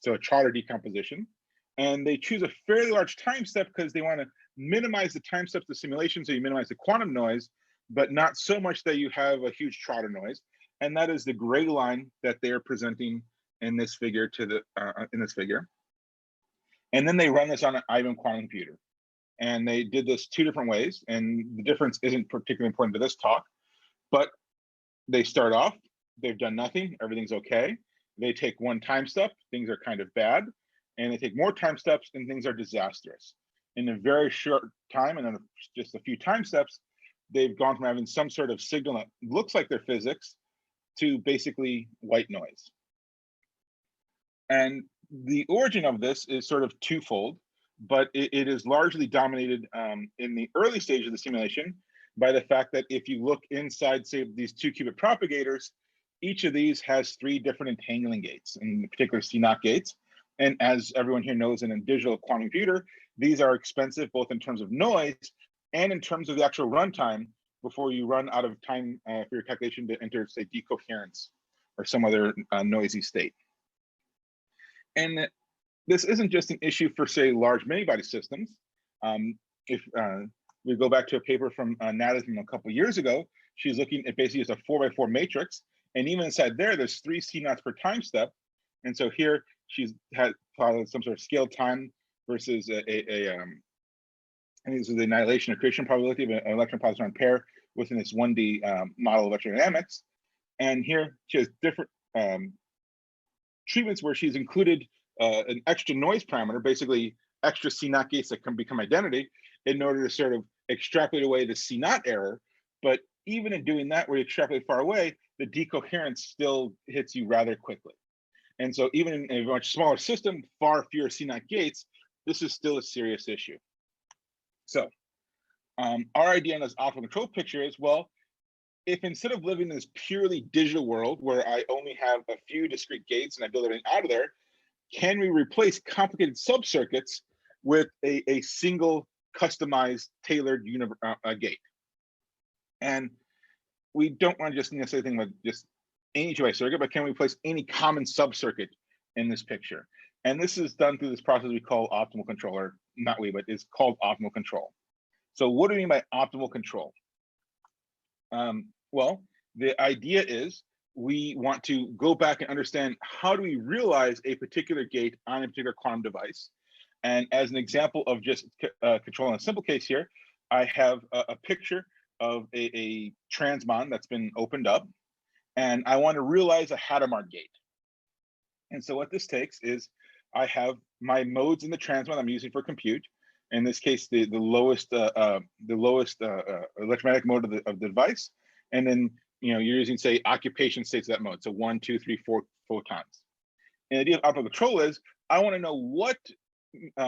so a Trotter decomposition. And they choose a fairly large time step because they want to minimize the time steps of the simulation, so you minimize the quantum noise, but not so much that you have a huge Trotter noise. And that is the gray line that they are presenting in this figure And then they run this on an IBM quantum computer. And they did this 2 different ways, and the difference isn't particularly important to this talk, but they start off, they've done nothing, everything's okay. They take 1 time step, things are kind of bad, and they take more time steps and things are disastrous. In a very short time, and in just a few time steps, they've gone from having some sort of signal that looks like their physics to basically white noise. And the origin of this is sort of twofold, but it is largely dominated in the early stage of the simulation by the fact that if you look inside, say, these 2 qubit propagators, each of these has 3 different entangling gates, in particular CNOT gates. And as everyone here knows, in a digital quantum computer, these are expensive both in terms of noise and in terms of the actual runtime before you run out of time for your calculation to enter, say, decoherence or some other noisy state. And this isn't just an issue for, say, large many-body systems. If we go back to a paper from Natalie from a couple of years ago, she's looking at basically just a 4x4 matrix. And even inside there's 3 CNOTs per time step. And so here she's had some sort of scaled time versus I think this is the annihilation or creation probability of an electron positron pair within this 1D model of electrodynamics. And here she has different treatments where she's included an extra noise parameter, basically extra CNOT gates that can become identity. in order to sort of extrapolate away the C0 error. But even in doing that, where you extrapolate far away, the decoherence still hits you rather quickly. And so even in a much smaller system, far fewer C0 gates, this is still a serious issue. So our idea in this optical control picture is, well, if instead of living in this purely digital world where I only have a few discrete gates and I build everything out of there, can we replace complicated subcircuits with a single customized tailored gate? And we don't want to just necessarily think about just any two-way circuit, but can we replace any common subcircuit in this picture? And this is done through this process we call optimal control, or not we, but it's called optimal control. So what do we mean by optimal control? Well, the idea is we want to go back and understand how do we realize a particular gate on a particular quantum device. And as an example of just controlling a simple case here, I have a picture of a transmon that's been opened up, and I want to realize a Hadamard gate. And so what this takes is I have my modes in the transmon I'm using for compute. In this case, the lowest electromagnetic mode of the device, and then you're using, say, occupation states of that mode. So 1, 2, 3, 4 photons. And the idea of optical control is I want to know what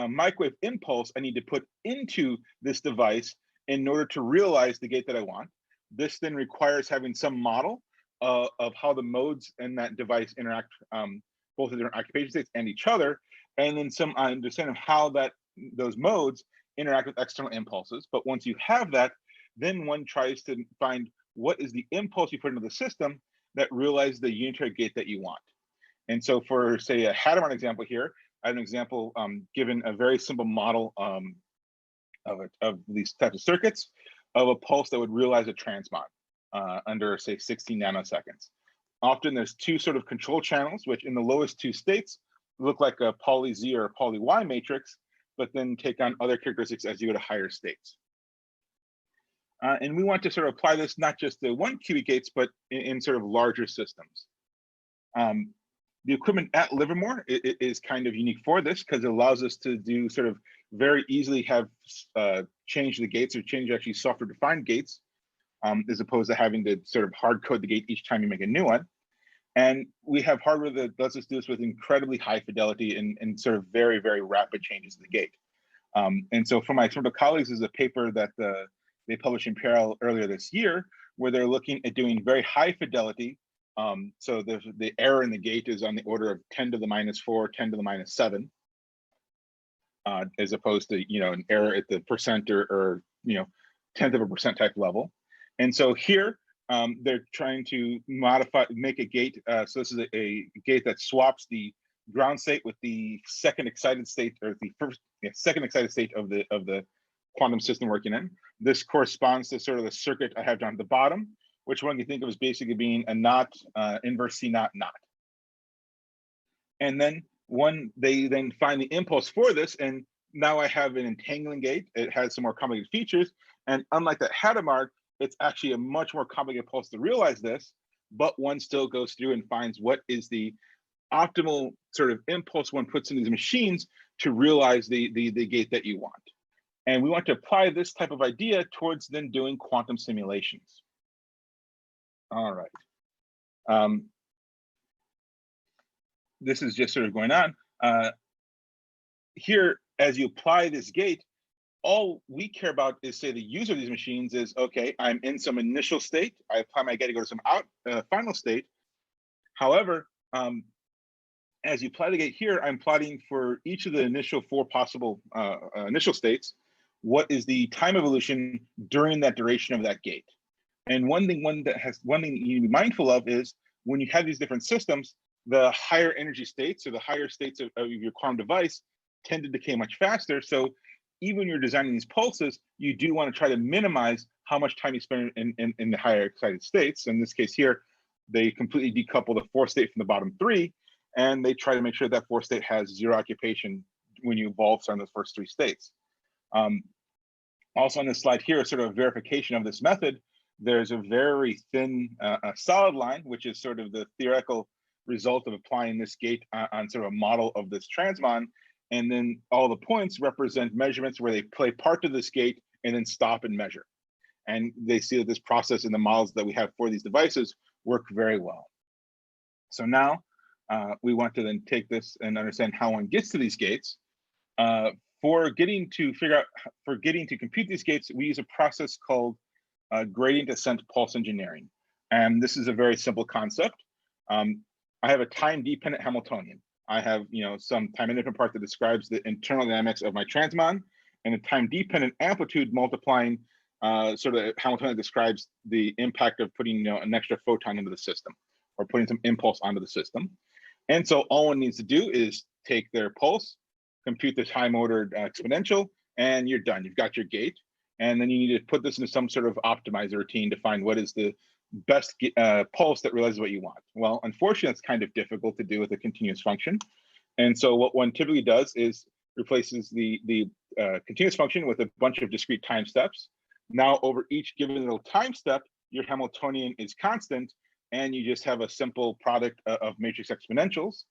microwave impulse I need to put into this device in order to realize the gate that I want. This then requires having some model of how the modes in that device interact, both the different occupation states and each other, and then some understanding of how those modes interact with external impulses. But once you have that, then one tries to find what is the impulse you put into the system that realizes the unitary gate that you want. And so for, say, a Hadamard example here, I have an example given a very simple model of these types of circuits of a pulse that would realize a transmon under, say, 16 nanoseconds. Often there's two sort of control channels, which in the lowest two states look like a poly Z or a poly Y matrix, but then take on other characteristics as you go to higher states. And we want to sort of apply this not just to 1 qubit gates, but in sort of larger systems. The equipment at Livermore is kind of unique for this because it allows us to do sort of very easily have change the gates or change actually software defined gates as opposed to having to sort of hard code the gate each time you make a new one. And we have hardware that lets us do this with incredibly high fidelity and sort of very, very rapid changes to the gate. And so for my experimental colleagues is a paper that they published in Parallel earlier this year, where they're looking at doing very high fidelity. So the error in the gate is on the order of 10 to the -4, 10 to the -7, as opposed to an error at the percent or 10th of a percent type level. And so here they're trying to make a gate. So this is a gate that swaps the ground state with the second excited state, or the second excited state of the quantum system working in. This corresponds to sort of the circuit I have down at the bottom, which one you think of as basically being a knot, inverse C knot. And then they then find the impulse for this, and now I have an entangling gate. It has some more complicated features, and unlike that Hadamard, it's actually a much more complicated pulse to realize this, but one still goes through and finds what is the optimal sort of impulse one puts in these machines to realize the gate that you want. And we want to apply this type of idea towards then doing quantum simulations. All right. This is just sort of going on. Here, as you apply this gate, all we care about is, say, the user of these machines is, okay, I'm in some initial state. I apply my gate to go to some final state. However, as you apply the gate here, I'm plotting for each of the initial 4 possible initial states, what is the time evolution during that duration of that gate. And one thing you need to be mindful of is when you have these different systems, the higher energy states or the higher states of your quantum device tend to decay much faster. So even when you're designing these pulses, you do want to try to minimize how much time you spend in the higher excited states. In this case here, they completely decouple the 4th state from the bottom 3, and they try to make sure that 4th state has 0 occupation when you evolve on those first 3 states. Also on this slide here, sort of a verification of this method, there's a very thin solid line, which is sort of the theoretical result of applying this gate on sort of a model of this transmon. And then all the points represent measurements where they play part of this gate and then stop and measure. And they see that this process in the models that we have for these devices work very well. So now we want to then take this and understand how one gets to these gates. For getting to compute these gates, we use a process called gradient ascent pulse engineering. And this is a very simple concept. I have a time-dependent Hamiltonian. I have, some time-independent part that describes the internal dynamics of my transmon, and a time-dependent amplitude multiplying sort of Hamiltonian that describes the impact of putting, an extra photon into the system, or putting some impulse onto the system. And so all one needs to do is take their pulse, compute this high-ordered exponential, and you're done. You've got your gate. And then you need to put this into some sort of optimizer routine to find what is the best pulse that realizes what you want. Well, unfortunately, it's kind of difficult to do with a continuous function. And so what one typically does is replaces the continuous function with a bunch of discrete time steps. Now, over each given little time step, your Hamiltonian is constant, and you just have a simple product of matrix exponentials.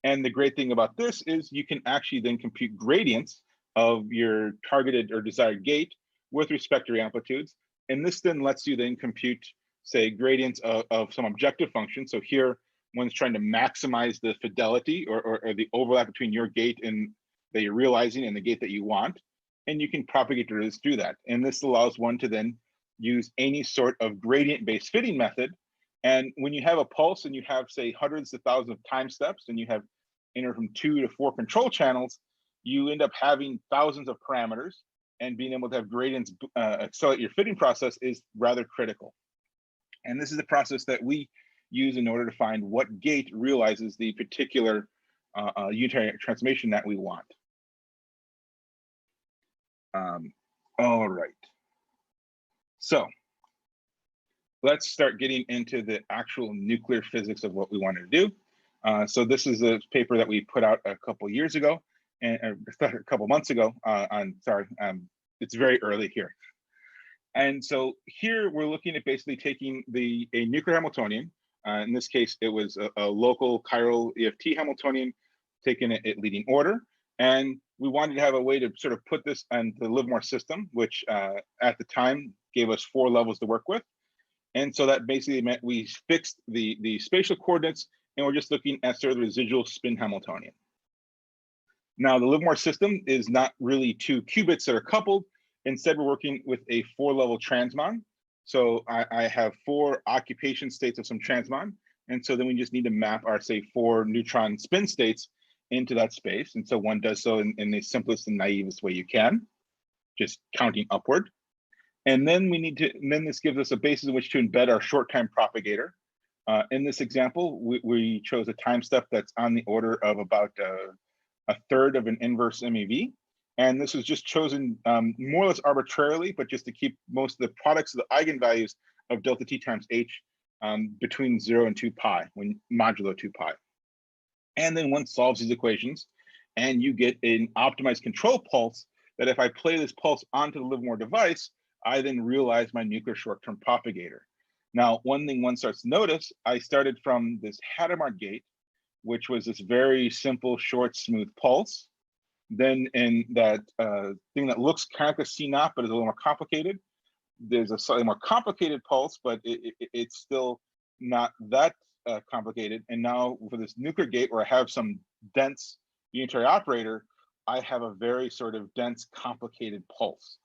And the great thing about this is you can actually then compute gradients of your targeted or desired gate with respect to your amplitudes. And this then lets you then compute, say, gradients of some objective function. So here, one's trying to maximize the fidelity or the overlap between your gate and that you're realizing and the gate that you want. And you can propagate this through that. And this allows one to then use any sort of gradient-based fitting method. And when you have a pulse and you have, say, hundreds of thousands of time steps, and you have anywhere from 2 to 4 control channels, you end up having thousands of parameters, and being able to have gradients accelerate your fitting process is rather critical. And this is the process that we use in order to find what gate realizes the particular unitary transformation that we want. All right. So let's start getting into the actual nuclear physics of what we wanted to do. So this is a paper that we put out a couple years ago, and a couple months ago. It's very early here. And so here we're looking at basically taking a nuclear Hamiltonian. In this case, it was a local chiral EFT Hamiltonian, taken it at leading order. And we wanted to have a way to sort of put this on the Livermore system, which at the time gave us 4 levels to work with. And so that basically meant we fixed the spatial coordinates, and we're just looking at sort of the residual spin Hamiltonian. Now, the Livermore system is not really 2 qubits that are coupled. Instead, we're working with a 4-level transmon. So I have 4 occupation states of some transmon. And so then we just need to map our, say, 4 neutron spin states into that space. And so one does so in the simplest and naivest way you can, just counting upward. And then this gives us a basis in which to embed our short time propagator. In this example, we chose a time step that's on the order of about a third of an inverse MEV. And this was just chosen more or less arbitrarily, but just to keep most of the products of the eigenvalues of delta t times h between 0 and 2 pi, when modulo 2 pi. And then one solves these equations, and you get an optimized control pulse that if I play this pulse onto the Livermore device, I then realize my nuclear short-term propagator. Now, one thing one starts to notice, I started from this Hadamard gate, which was this very simple, short, smooth pulse. Then in that thing that looks kind of like a C-naught, but is a little more complicated, there's a slightly more complicated pulse, but it's still not that complicated. And now for this nuclear gate where I have some dense unitary operator, I have a very sort of dense, complicated pulse.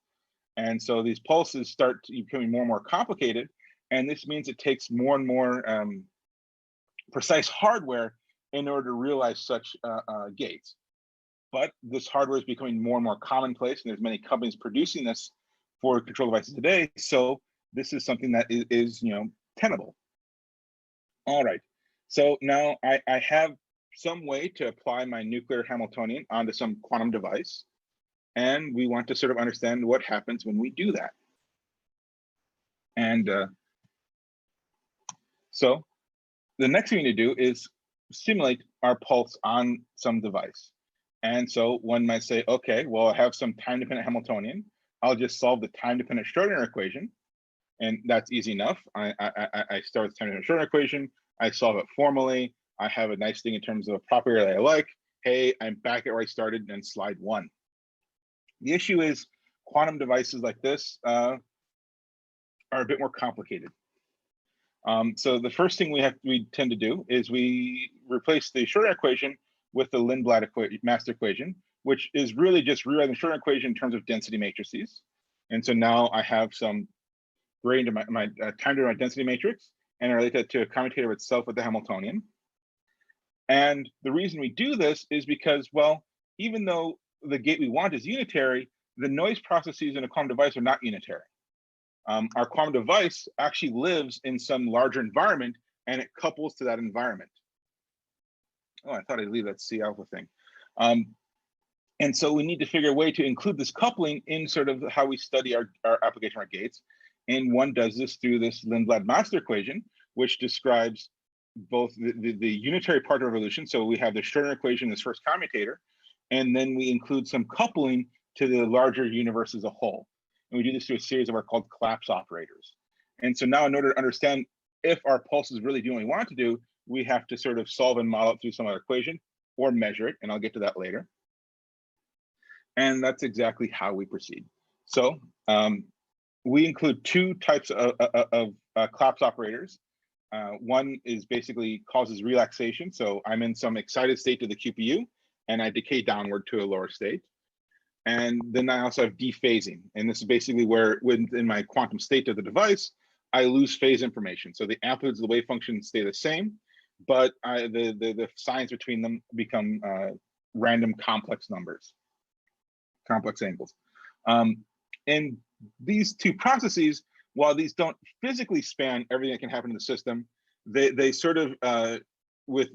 And so these pulses start becoming more and more complicated. And this means it takes more and more precise hardware in order to realize such gates. But this hardware is becoming more and more commonplace, and there's many companies producing this for control devices today. So this is something that is tenable. All right, so now I have some way to apply my nuclear Hamiltonian onto some quantum device, and we want to sort of understand what happens when we do that. And so the next thing to do is simulate our pulse on some device. And so one might say, okay, well, I have some time-dependent Hamiltonian. I'll just solve the time-dependent Schrodinger equation. And that's easy enough. I start with the time-dependent Schrodinger equation. I solve it formally. I have a nice thing in terms of a propagator that I like. hey, I'm back at where I started and slide 1. The issue is quantum devices like this are a bit more complicated. So the first thing we tend to do is we replace the Schrödinger equation with the Lindblad master equation, which is really just rewriting the Schrödinger equation in terms of density matrices. And so now I have some gradient of my time to my density matrix, and I relate that to a commutator itself with the Hamiltonian. And the reason we do this is because, well, even though the gate we want is unitary, the noise processes in a quantum device are not unitary. Our quantum device actually lives in some larger environment, and it couples to that environment. Oh, I thought I'd leave that C alpha thing. And so we need to figure a way to include this coupling in sort of how we study our application, our gates. And one does this through this Lindblad master equation, which describes both the unitary part of evolution. So we have the Schrödinger equation, this first commutator, and then we include some coupling to the larger universe as a whole. And we do this through a series of what are called collapse operators. And so now in order to understand if our pulses really do what we want it to do, we have to sort of solve and model it through some other equation or measure it, and I'll get to that later. And that's exactly how we proceed. So we include 2 types of collapse operators. One is basically causes relaxation. So I'm in some excited state to the QPU, and I decay downward to a lower state. And then I also have dephasing. And this is basically where in my quantum state of the device, I lose phase information. So the amplitudes of the wave function stay the same, but the signs between them become random complex numbers, complex angles. And these 2 processes, while these don't physically span everything that can happen in the system, they sort of, with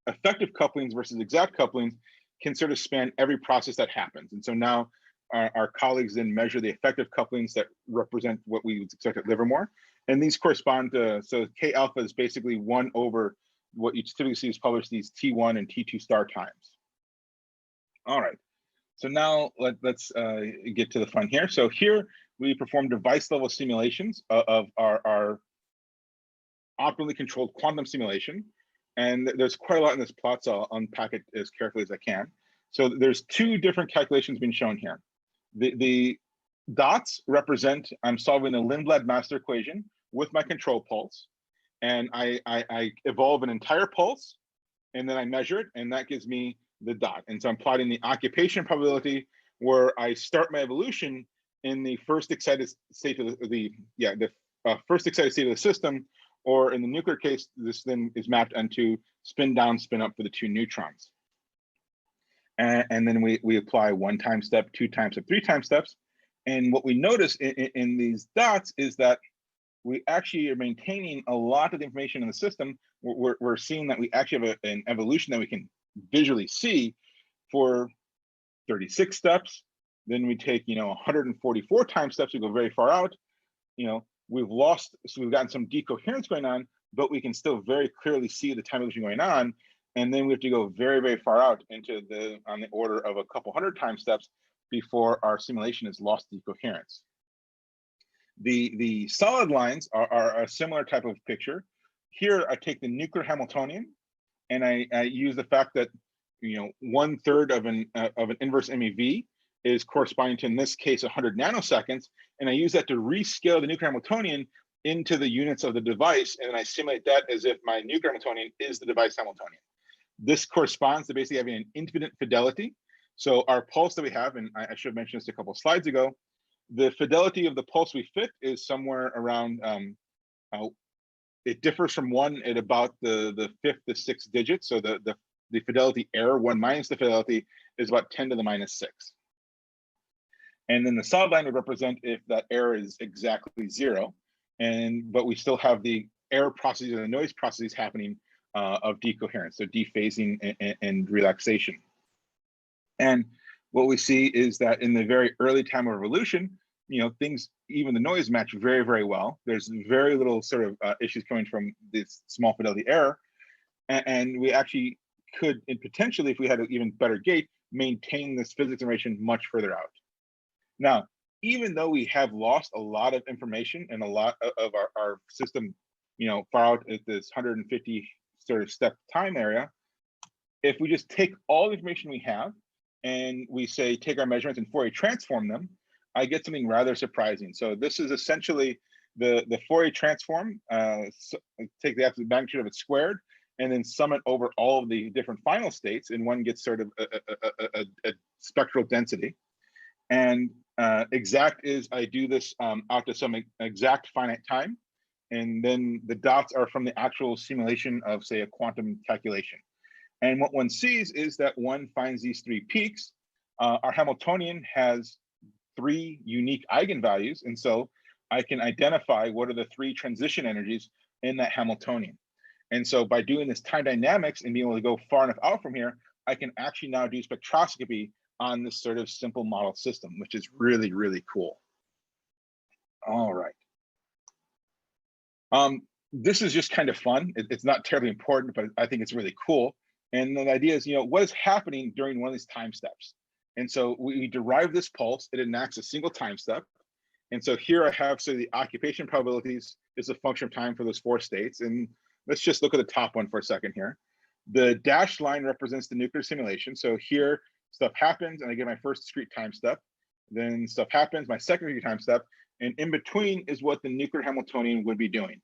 effective couplings versus exact couplings, can sort of span every process that happens. And so now our colleagues then measure the effective couplings that represent what we would expect at Livermore. And these correspond to, so K alpha is basically 1 over what you typically see is published these T1 and T2 star times. All right, so now let's get to the fun here. So here we perform device level simulations of our optimally controlled quantum simulation. And there's quite a lot in this plot, so I'll unpack it as carefully as I can. So there's 2 different calculations being shown here. The dots represent, I'm solving the Lindblad master equation with my control pulse. And I evolve an entire pulse, and then I measure it, and that gives me the dot. And so I'm plotting the occupation probability where I start my evolution in the first excited state of the first excited state of the system, or in the nuclear case, this then is mapped onto spin down, spin up for the 2 neutrons. And then we apply 1 time step, 2 time step, 3 time steps. And what we notice in these dots is that we actually are maintaining a lot of the information in the system. We're seeing that we actually have an evolution that we can visually see for 36 steps. Then we take 144 time steps, we go very far out. We've lost, so we've gotten some decoherence going on, but we can still very clearly see the time evolution going on. And then we have to go very, very far out into on the order of a couple hundred time steps before our simulation has lost decoherence. The solid lines are a similar type of picture. Here I take the nuclear Hamiltonian, and I use the fact that 1/3 of an inverse MEV is corresponding to, in this case, 100 nanoseconds. And I use that to rescale the nuclear Hamiltonian into the units of the device. And I simulate that as if my nuclear Hamiltonian is the device Hamiltonian. This corresponds to basically having an infinite fidelity. So our pulse that we have, and I should have mentioned this a couple of slides ago, the fidelity of the pulse we fit is somewhere around, it differs from 1 at about the 5th to 6th digit. So the fidelity error, 1 minus the fidelity, is about 10 to the minus 6. And then the solid line would represent if that error is exactly 0, but we still have the error processes and the noise processes happening of decoherence, so dephasing and relaxation. And what we see is that in the very early time of evolution, things, even the noise, match very, very well. There's very little sort of issues coming from this small fidelity error, and we actually could, and potentially, if we had an even better gate, maintain this physics information much further out. Now, even though we have lost a lot of information and a lot of our system, far out at this 150 sort of step time area, if we just take all the information we have and we say, take our measurements and Fourier transform them, I get something rather surprising. So this is essentially the Fourier transform, take the absolute magnitude of it squared, and then sum it over all of the different final states, and one gets sort of a spectral density. And exact is I do this out to some exact finite time, and then the dots are from the actual simulation of, say, a quantum calculation. And what one sees is that one finds these three peaks. Our Hamiltonian has 3 unique eigenvalues, and so I can identify what are the 3 transition energies in that Hamiltonian. And so by doing this time dynamics and being able to go far enough out from here, I can actually now do spectroscopy on this sort of simple model system, which is really, really cool. All right. This is just kind of fun. It's not terribly important, but I think it's really cool. And the idea is, what is happening during one of these time steps? And so we derive this pulse. It enacts a single time step. And so here I have, so the occupation probabilities is a function of time for those 4 states. And let's just look at the top one for a second here. The dashed line represents the nuclear simulation. So here stuff happens and I get my first discrete time step. Then stuff happens, my second discrete time step. And in between is what the nuclear Hamiltonian would be doing.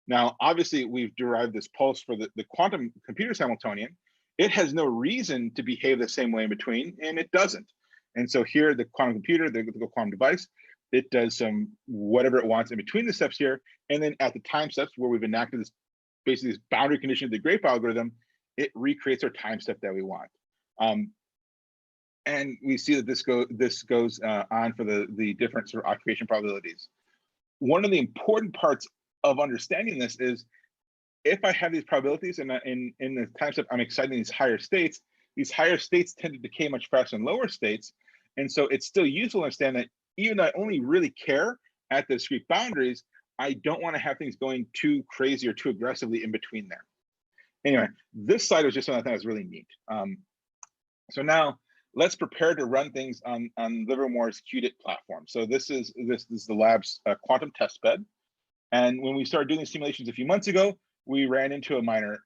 Now, obviously, we've derived this pulse for the quantum computer's Hamiltonian. It has no reason to behave the same way in between, and it doesn't. And so here, the quantum computer, the quantum device, it does some whatever it wants in between the steps here. And then at the time steps where we've enacted this, basically this boundary condition of the GRAPE algorithm, it recreates our time step that we want. And we see that this goes on for the different sort of occupation probabilities. One of the important parts of understanding this is, if I have these probabilities and in the time step I'm exciting these higher states tend to decay much faster than lower states. And so it's still useful to understand that even though I only really care at the discrete boundaries, I don't want to have things going too crazy or too aggressively in between there. Anyway, this slide was just something I thought was really neat. So now let's prepare to run things on Livermore's QDIT platform. So this is the lab's quantum test bed. And when we started doing these simulations a few months ago, we ran into a minor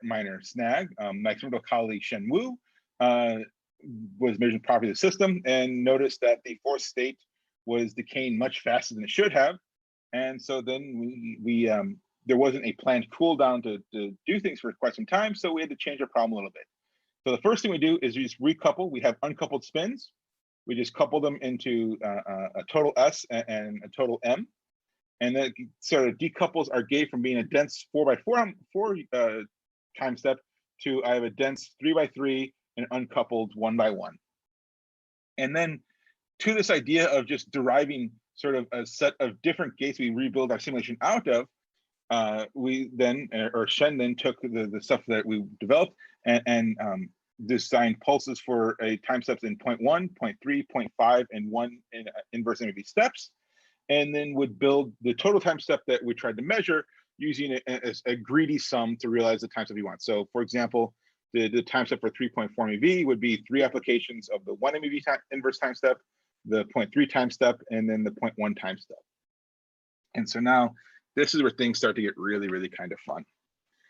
snag. My experimental colleague Shen Wu was measuring the property of the system and noticed that the 4th state was decaying much faster than it should have. And so then there wasn't a planned cool down to do things for quite some time, so we had to change our problem a little bit. So the first thing we do is we just recouple. We have uncoupled spins. We just couple them into a total S and a total M. And that sort of decouples our gate from being a dense 4x4 time step to I have a dense 3x3 and uncoupled 1x1. And then to this idea of just deriving sort of a set of different gates we rebuild our simulation out of, Shen then took the stuff that we developed and designed pulses for a time steps in 0.1, 0.3, 0.5, and 1 in inverse MAV steps, and then would build the total time step that we tried to measure using a greedy sum to realize the time step we want. So for example, the time step for 3.4 MeV would be 3 applications of the 1 MeV inverse time step, the 0.3 time step, and then the 0.1 time step. And so now this is where things start to get really, really kind of fun.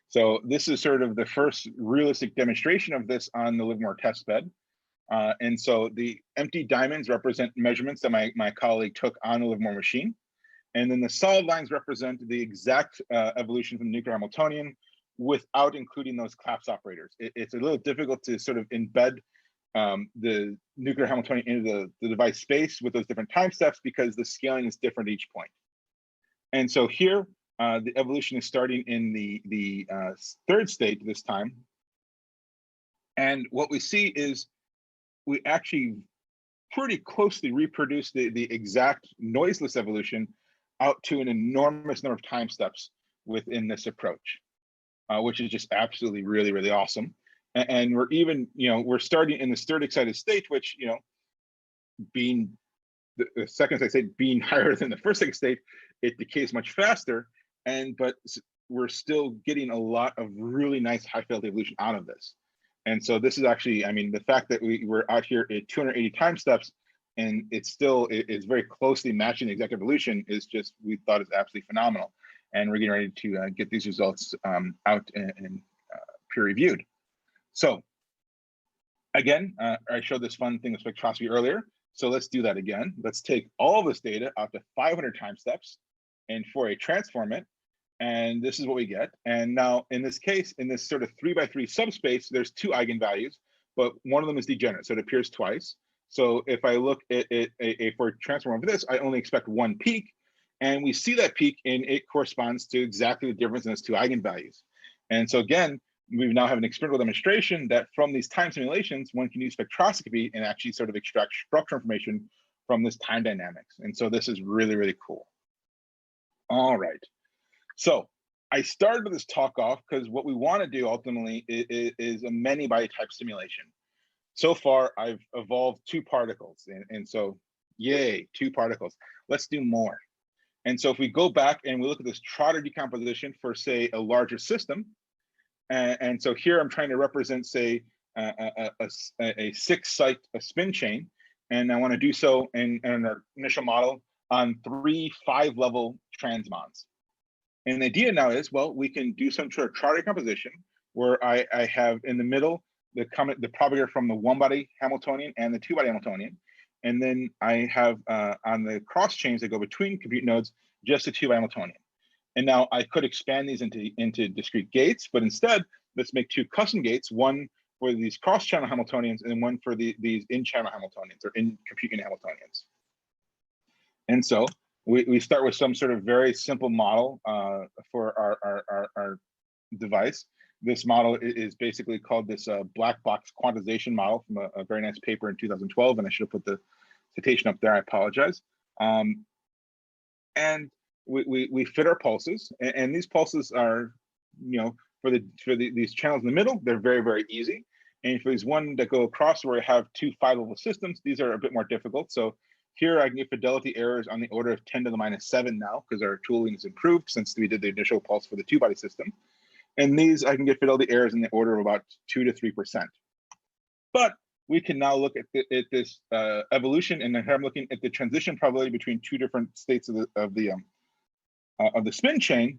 So this is sort of the first realistic demonstration of this on the Livermore test bed. And so the empty diamonds represent measurements that my colleague took on the Livermore machine. And then the solid lines represent the exact evolution from the nuclear Hamiltonian without including those collapse operators. It's a little difficult to sort of embed the nuclear Hamiltonian into the device space with those different time steps because the scaling is different at each point. And so here, the evolution is starting in the 3rd state this time. And what we see is we actually pretty closely reproduce the exact noiseless evolution out to an enormous number of time steps within this approach, which is just absolutely really, really awesome. And we're even, we're starting in this 3rd excited state, which, being the second state being higher than the 1st state, it decays much faster. But we're still getting a lot of really nice high fidelity evolution out of this. And so this is actually, the fact that we're out here at 280 time steps and it's still is very closely matching the exact evolution is just, we thought is absolutely phenomenal. And we're getting ready to get these results out and peer reviewed. So Again, I showed this fun thing with spectroscopy earlier. So let's do that again. Let's take all this data out to 500 time steps and Fourier transform it. And this is what we get. And now in this case, in this sort of 3x3 subspace, there's two eigenvalues, but one of them is degenerate, so it appears twice. So if I look at a Fourier transform of this, I only expect one peak. And we see that peak, and it corresponds to exactly the difference in those two eigenvalues. And so again, we now have an experimental demonstration that from these time simulations, one can use spectroscopy and actually sort of extract structural information from this time dynamics. And so this is really, really cool. All right. So I started this talk off because what we want to do ultimately is a many body type simulation. So far, I've evolved two particles. And so, yay, two particles. Let's do more. And so if we go back and we look at this Trotter decomposition for, say, a larger system, and so here I'm trying to represent, say, a 6-site spin chain, and I want to do so in an initial model on 3 5-level transmons. And the idea now is, well, we can do some sort of Trotter decomposition where I have in the middle the propagator from the 1-body Hamiltonian and the 2-body Hamiltonian, and then I have on the cross chains that go between compute nodes just the 2-body Hamiltonian. And now I could expand these into discrete gates, but instead, let's make 2 custom gates, one for these cross-channel Hamiltonians and one for these in-channel Hamiltonians or in-compute Hamiltonians. And so we start with some sort of very simple model for our device. This model is basically called this black box quantization model from a very nice paper in 2012, and I should have put the citation up there, I apologize. And we fit our pulses, and these pulses are, for these channels in the middle, they're very, very easy. And for these one that go across where I have 2 5-level systems, these are a bit more difficult. So here I can get fidelity errors on the order of 10 to the -7 now, because our tooling is improved since we did the initial pulse for the 2-body system. And these I can get fidelity errors in the order of about 2 to 3%. But we can now look at this evolution, and here I'm looking at the transition probability between 2 different states of the spin chain,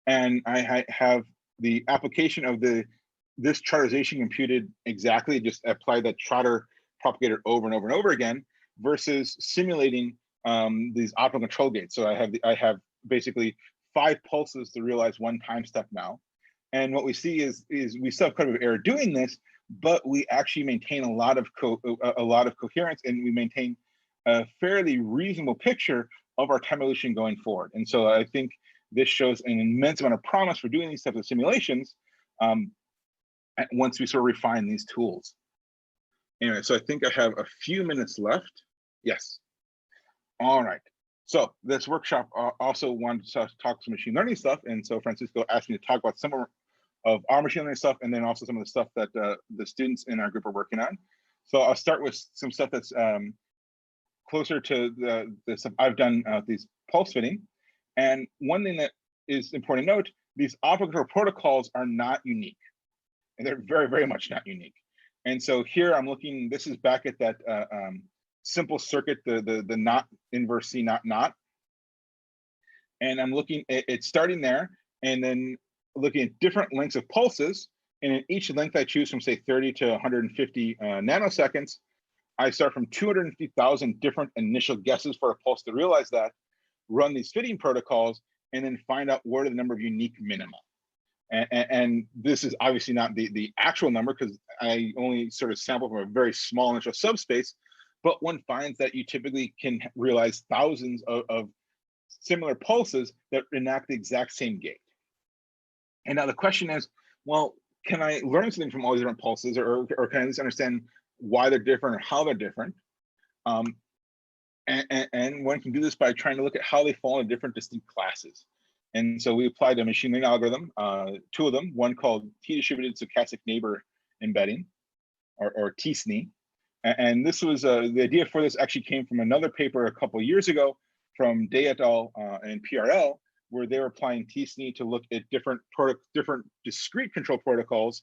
and I have the application of this Trotterization computed exactly, just apply that Trotter propagator over and over and over again, versus simulating these optical control gates. So I have basically 5 pulses to realize 1 time step now, and what we see is we still have quite a bit of error doing this, but we actually maintain a lot of coherence, and we maintain a fairly reasonable picture of our time evolution going forward. And so I think this shows an immense amount of promise for doing these types of simulations once we sort of refine these tools. Anyway, so I think I have a few minutes left. Yes. All right. So this workshop also wanted to talk some machine learning stuff. And so Francisco asked me to talk about some of our machine learning stuff, and then also some of the stuff that the students in our group are working on. So I'll start with some stuff that's closer to the stuff I've done, these pulse fitting. And one thing that is important to note, these optical protocols are not unique. And they're very, very much not unique. And so here I'm looking, this is back at that simple circuit, the not inverse C not. And I'm looking at it starting there, and then looking at different lengths of pulses. And in each length I choose from, say, 30 to 150 nanoseconds, I start from 250,000 different initial guesses for a pulse to realize that, run these fitting protocols, and then find out what are the number of unique minima. And this is obviously not the actual number, because I only sort of sample from a very small initial subspace, but one finds that you typically can realize thousands of similar pulses that enact the exact same gate. And now the question is, well, can I learn something from all these different pulses, or can I just understand why they're different or how they're different? And one can do this by trying to look at how they fall in different distinct classes. And so we applied a machine learning algorithm, 2 of them, one called T-distributed stochastic neighbor embedding, or TSNE. And this was, the idea for this actually came from another paper a couple of years ago from Day et al. And PRL, where they were applying TSNE to look at different discrete control protocols.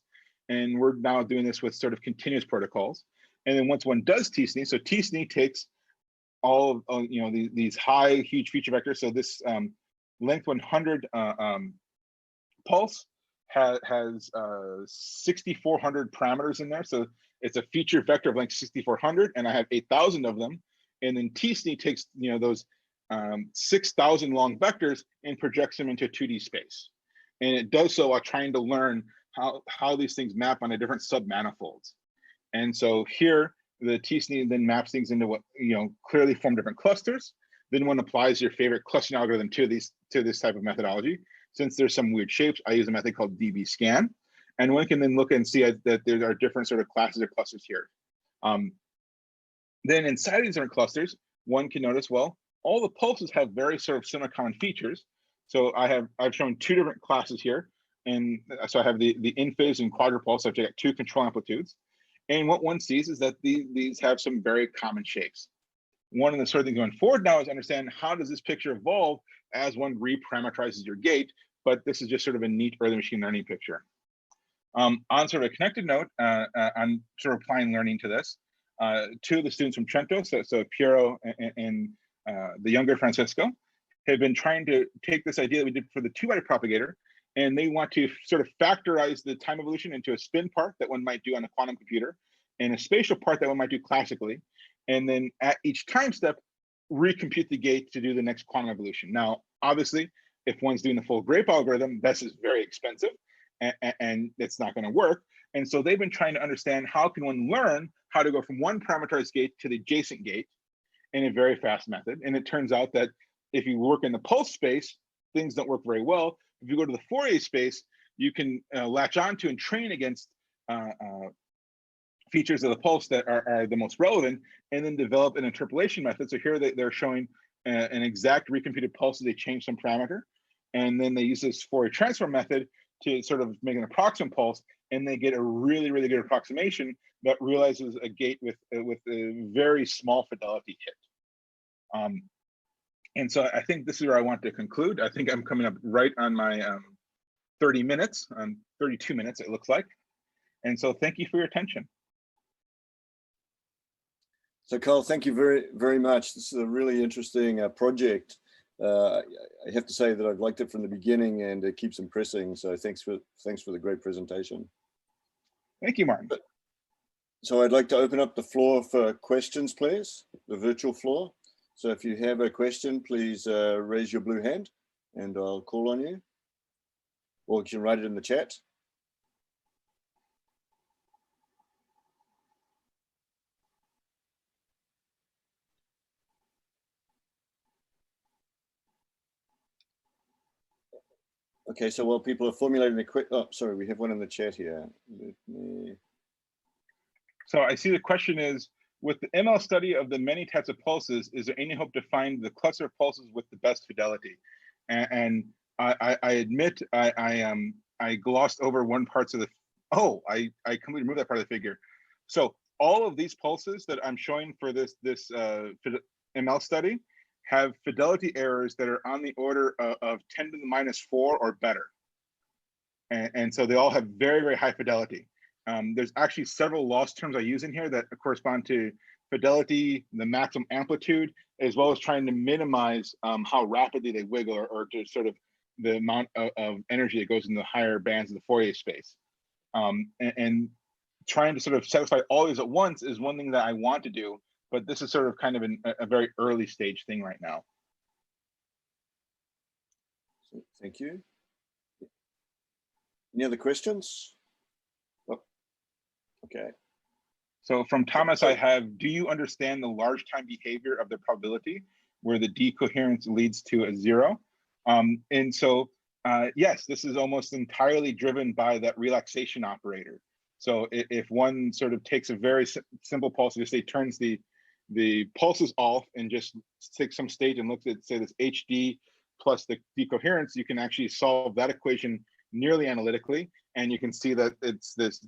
And we're now doing this with sort of continuous protocols. And then once one does TSNE, so TSNE takes all of these high, huge feature vectors. So this length 100 pulse has 6,400 parameters in there. So it's a feature vector of length 6,400, and I have 8,000 of them. And then t-SNE takes those 6,000 long vectors and projects them into a 2D space. And it does so while trying to learn how these things map on a different submanifolds. And so here, the t-SNE then maps things into what clearly form different clusters. Then one applies your favorite clustering algorithm to this type of methodology. Since there's some weird shapes, I use a method called dbScan. And one can then look and see that there are different sort of classes of clusters here. Then inside these different clusters, one can notice, well, all the pulses have very sort of similar common features. So I've shown two different classes here. And so I have the in-phase and quadrupulse, so I've got two control amplitudes. And what one sees is that these have some very common shapes. One of the sort of things going forward now is understand how does this picture evolve as one reparameterizes your gate, but this is just sort of a neat early machine learning picture. On sort of a connected note, on sort of applying learning to this, two of the students from Trento, so Piero and the younger Francisco, have been trying to take this idea that we did for the two-body propagator, and they want to sort of factorize the time evolution into a spin part that one might do on a quantum computer, and a spatial part that one might do classically, and then at each time step, recompute the gate to do the next quantum evolution. Now, obviously, if one's doing the full GRAPE algorithm, this is very expensive, and it's not going to work. And so they've been trying to understand how can one learn how to go from one parameterized gate to the adjacent gate in a very fast method. And it turns out that if you work in the pulse space, things don't work very well. If you go to the Fourier space, you can latch onto and train against features of the pulse that are the most relevant, and then develop an interpolation method. So here they're showing an exact recomputed pulse. They change some parameter, and then they use this Fourier transform method to sort of make an approximate pulse, and they get a really, really good approximation that realizes a gate with a very small fidelity hit. And so I think this is where I want to conclude. I think I'm coming up right on my 30 minutes, 32 minutes it looks like. And so thank you for your attention. So Carl, thank you very, very much. This is a really interesting project. I have to say that I've liked it from the beginning, and it keeps impressing. So thanks for the great presentation. Thank you, Martin. So I'd like to open up the floor for questions, please, the virtual floor. So if you have a question, please raise your blue hand and I'll call on you, or you can write it in the chat. Okay, so while people are formulating sorry, we have one in the chat here. So I see the question is, with the ML study of the many types of pulses, is there any hope to find the cluster of pulses with the best fidelity? And I admit I glossed over one part of the, I completely removed that part of the figure. So all of these pulses that I'm showing for this ML study have fidelity errors that are on the order of 10 to the -4 or better. And so they all have very, very high fidelity. There's actually several loss terms I use in here that correspond to fidelity, the maximum amplitude, as well as trying to minimize how rapidly they wiggle, or just sort of the amount of energy that goes in the higher bands of the Fourier space. And trying to sort of satisfy all these at once is one thing that I want to do, but this is sort of kind of a very early stage thing right now. Thank you. Any other questions? Oh, okay. So from Thomas, I have, do you understand the large time behavior of the probability where the decoherence leads to a 0? And so, yes, this is almost entirely driven by that relaxation operator. So if one sort of takes a very simple pulse, just say turns the pulses off and just takes some state and looks at, say, this HD plus the decoherence, you can actually solve that equation nearly analytically. And you can see that it's this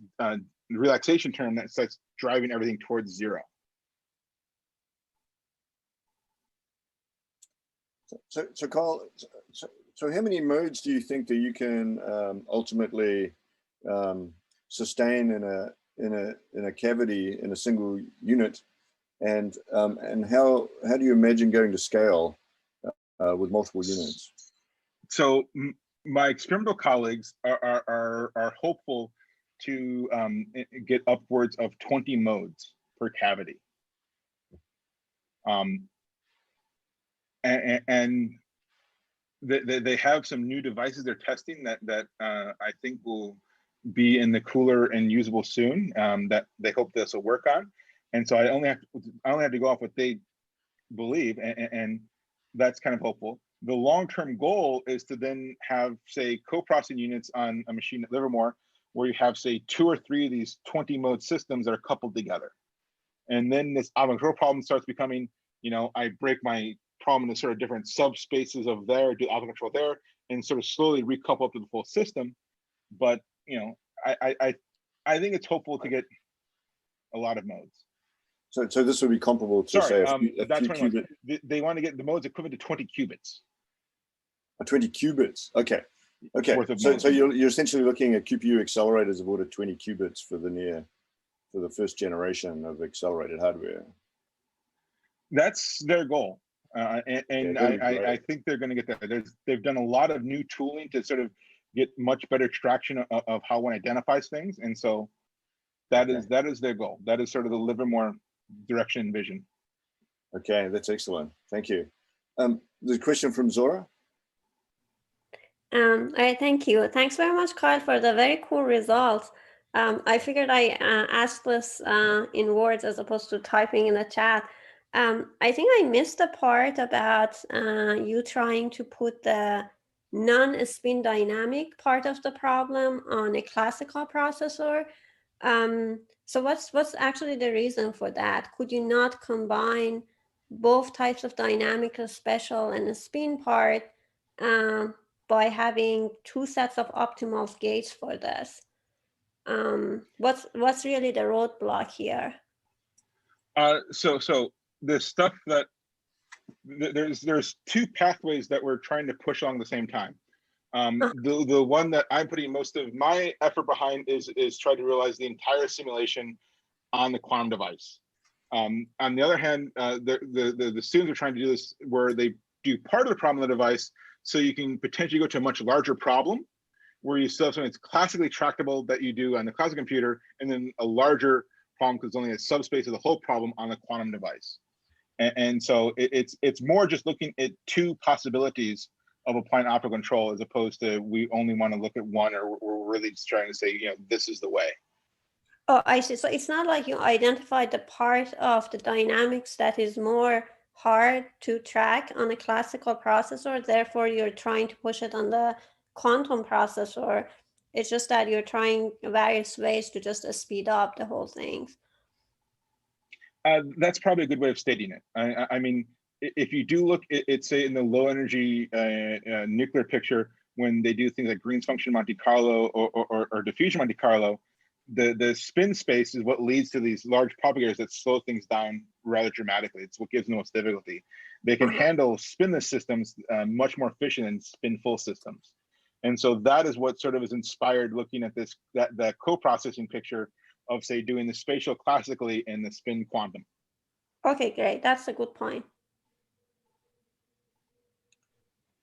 relaxation term that starts driving everything towards 0. So Carl, so how many modes do you think that you can ultimately sustain in a cavity in a single unit, and how do you imagine going to scale with multiple units? So my experimental colleagues are hopeful to get upwards of 20 modes per cavity. And they have some new devices they're testing that I think will be in the cooler and usable soon, that they hope this will work on. And so I only have to go off what they believe, and that's kind of hopeful. The long-term goal is to then have, say, co-processing units on a machine at Livermore, where you have, say, 2 or 3 of these 20-mode systems that are coupled together. And then this optical control problem starts becoming, you know, I break my problem into sort of different subspaces of there, do optical control there, and sort of slowly recouple up to the full system. But, you know, I think it's hopeful to get a lot of modes. So this would be comparable to, say, a few qubit. They want to get the modes equivalent to 20 qubits. 20 qubits. Okay. Okay. So you're essentially looking at QPU accelerators of order 20 qubits for the first generation of accelerated hardware. That's their goal. And I think they're going to get there. They've done a lot of new tooling to sort of get much better extraction of how one identifies things. And so that is their goal. That is sort of the Livermore direction and vision. Okay, that's excellent. Thank you. The question from Zora. All right, thank you. Thanks very much, Kyle, for the very cool results. I figured I asked this in words as opposed to typing in the chat. I think I missed the part about you trying to put the non-spin dynamic part of the problem on a classical processor. So what's actually the reason for that? Could you not combine both types of dynamic, the special and the spin part, by having 2 sets of optimal gates for this? What's really the roadblock here? So the stuff that there's 2 pathways that we're trying to push along at the same time. The one that I'm putting most of my effort behind is try to realize the entire simulation on the quantum device. On the other hand, the students are trying to do this where they do part of the problem of the device, so you can potentially go to a much larger problem where you still have something that's classically tractable that you do on the classical computer, and then a larger problem because it's only a subspace of the whole problem on the quantum device. And so it's more just looking at 2 possibilities of applying optical control as opposed to we only want to look at one, or we're really just trying to say, you know, this is the way. Oh, I see. So it's not like you identified the part of the dynamics that is more hard to track on a classical processor, therefore you're trying to push it on the quantum processor. It's just that you're trying various ways to just speed up the whole thing. That's probably a good way of stating it. I mean, if you do look at, say, in the low energy nuclear picture, when they do things like Green's function Monte Carlo or diffusion Monte Carlo, the spin space is what leads to these large propagators that slow things down rather dramatically. It's what gives them the most difficulty. They can handle spinless systems much more efficient than spin-full systems. And so that is what sort of is inspired looking at this, that co-processing picture of, say, doing the spatial classically and the spin quantum. Okay, great. That's a good point.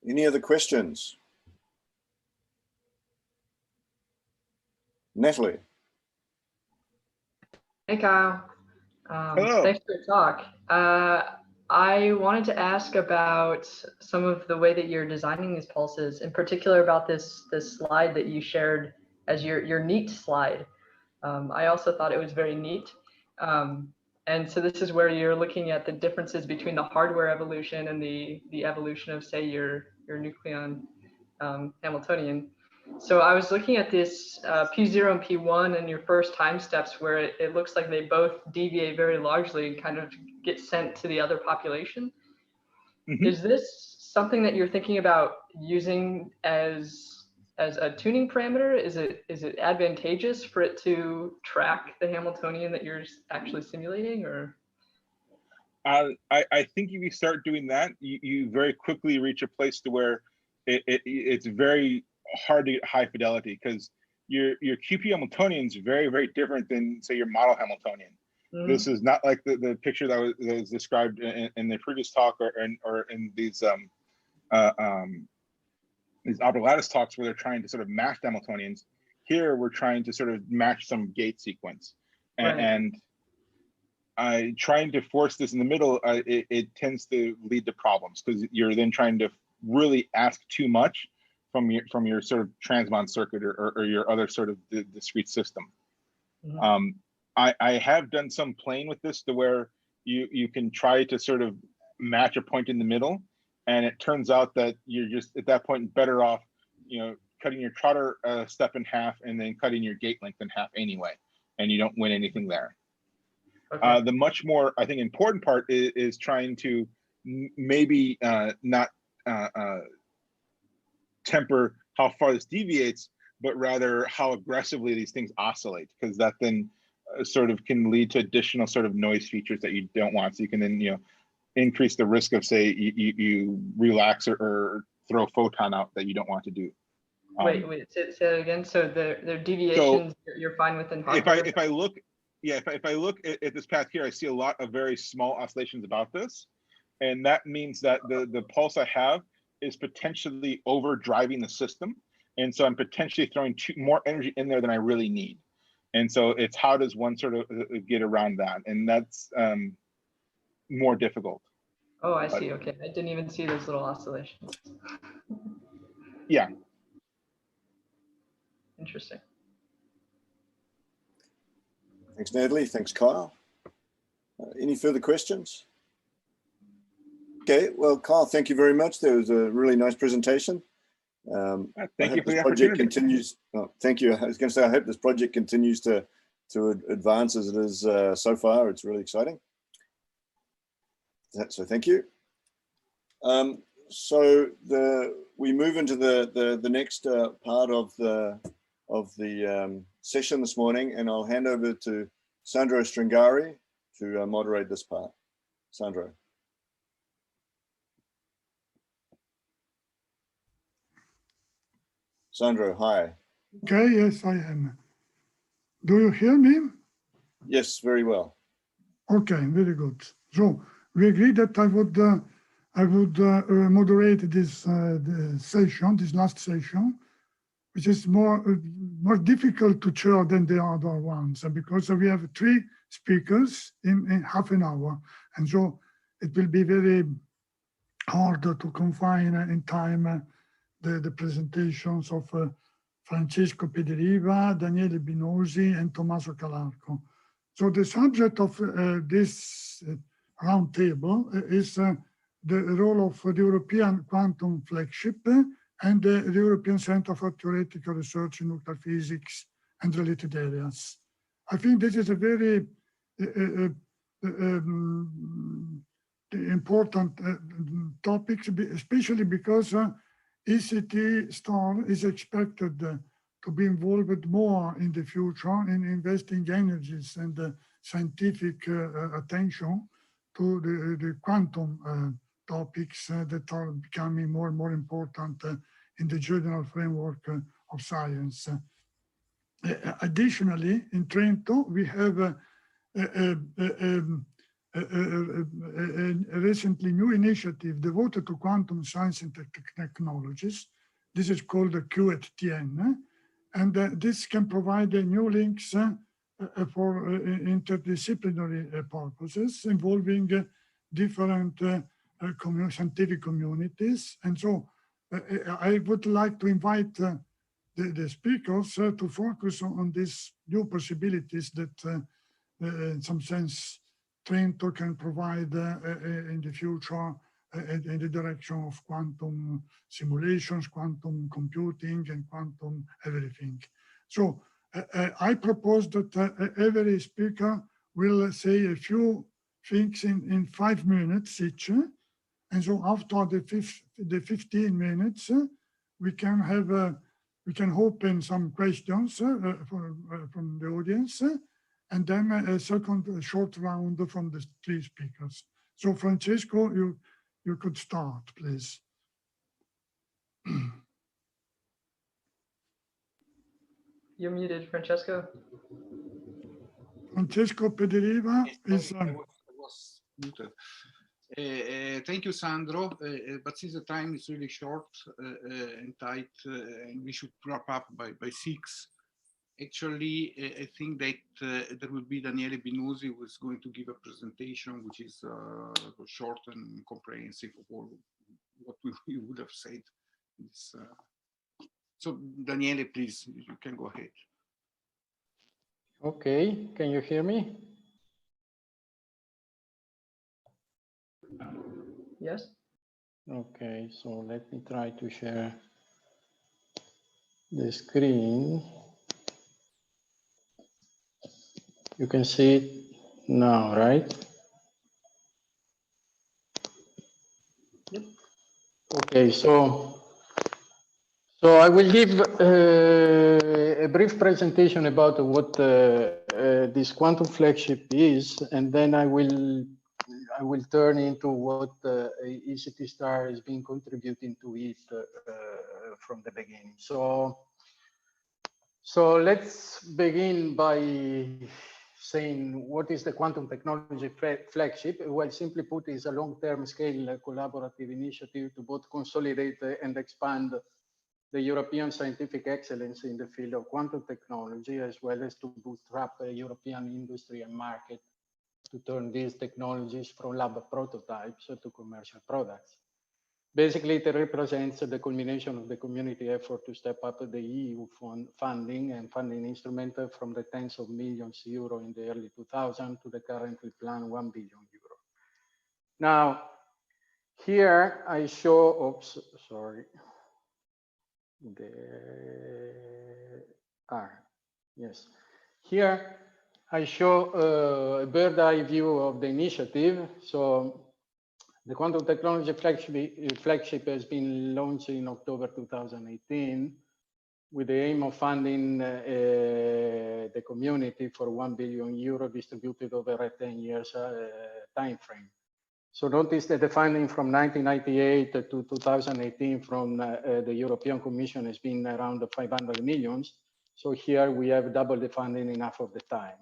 Any other questions? Natalie. Hey, Kyle. Hello. Thanks for the talk. I wanted to ask about some of the way that you're designing these pulses, in particular about this slide that you shared as your neat slide. I also thought it was very neat. And so this is where you're looking at the differences between the hardware evolution and the evolution of, say, your nucleon Hamiltonian. So I was looking at this P0 and P1 and your first time steps where it looks like they both deviate very largely and kind of get sent to the other population. Mm-hmm. Is this something that you're thinking about using as a tuning parameter? Is it advantageous for it to track the Hamiltonian that you're actually simulating, or? I think if you start doing that, you very quickly reach a place to where it's very hard to get high fidelity, because your QP Hamiltonian is very, very different than, say, your model Hamiltonian. Mm-hmm. This is not like the picture that was described in the previous talk or in these optical lattice talks where they're trying to sort of match Hamiltonians. Here, we're trying to sort of match some gate sequence. Right. And trying to force this in the middle, it tends to lead to problems because you're then trying to really ask too much from your sort of transmon circuit or your other sort of discrete system. Mhm. I have done some playing with this to where you can try to sort of match a point in the middle, and it turns out that you're just at that point better off, cutting your trotter step in half and then cutting your gate length in half anyway, and you don't win anything there. Okay. The much more, I think, important part is trying to maybe not temper how far this deviates, but rather how aggressively these things oscillate, because that then sort of can lead to additional sort of noise features that you don't want. So you can then, increase the risk of, say, you relax or throw a photon out that you don't want to do. Wait, say that again. So the deviations you're fine with in hardware? If I look at this path here, I see a lot of very small oscillations about this, and that means that the pulse I have is potentially overdriving the system, and so I'm potentially throwing more energy in there than I really need. And so it's how does one sort of get around that, and that's more difficult. Oh, I see. Okay, I didn't even see those little oscillations. Yeah. Interesting. Thanks, Natalie. Thanks, Kyle. Any further questions? Okay, well, Kyle, thank you very much. That was a really nice presentation. Thank you for the project opportunity. Continues. Oh, thank you. I was going to say, I hope this project continues to advance as it is so far. It's really exciting. So thank you. So we move into the next part of the session this morning, and I'll hand over to Sandro Stringari to moderate this part. Sandro. Sandro, hi. Okay, yes, I am. Do you hear me? Yes, very well. Okay, very good. So we agreed that I would moderate this session, this last session, which is more difficult to chair than the other ones, because we have 3 speakers in half an hour, and so it will be very hard to confine in time the presentations of Francesco Pederiva, Daniele Binosi, and Tommaso Calarco. So the subject of this roundtable is the role of the European Quantum Flagship and the European Center for Theoretical Research in Nuclear Physics and related areas. I think this is a very important topic, especially because ECT STAR is expected to be involved more in the future in investing energies and scientific attention to the quantum topics that are becoming more and more important in the general framework of science. Additionally, in Trento, we have a recently new initiative devoted to quantum science and technologies. This is called the QATN, and this can provide new links for interdisciplinary purposes involving different scientific communities. And so I would like to invite the speakers to focus on these new possibilities that in some sense Trento can provide in the future in the direction of quantum simulations, quantum computing, and quantum everything. So I propose that every speaker will say a few things in 5 minutes each. And so after the 15 minutes, we can have we can open some questions from the audience, and then a second short round from the 3 speakers. So Francesco, you could start, please. You're muted, Francesco. Francesco Pederiva is... I was muted. Thank you, Sandro. But since the time is really short and tight, and we should wrap up by 6, Actually, I think that there will be Daniele Binuzzi who is going to give a presentation which is short and comprehensive of all what we would have said. So Daniele, please, you can go ahead. Okay, can you hear me? Yes. Okay, so let me try to share the screen. You can see it now, right? Yep. Okay, so I will give a brief presentation about what this quantum flagship is, and then I will turn into what ECT Star has been contributing to it from the beginning. So let's begin by saying what is the quantum technology flagship. Well, simply put, is a long-term scale collaborative initiative to both consolidate and expand the European scientific excellence in the field of quantum technology, as well as to bootstrap European industry and market to turn these technologies from lab prototypes to commercial products. Basically, it represents the culmination of the community effort to step up the EU funding and funding instrument from the tens of millions euro in the early 2000s to the currently planned 1 billion euro. Now, here I show, oops, sorry. Yes. Here I show a bird's eye view of the initiative. So the quantum technology flagship has been launched in October 2018 with the aim of funding the community for 1 billion euro distributed over a 10 years time frame. So notice that the funding from 1998 to 2018 from the European Commission has been around 500 millions. So here we have double the funding in half of the time.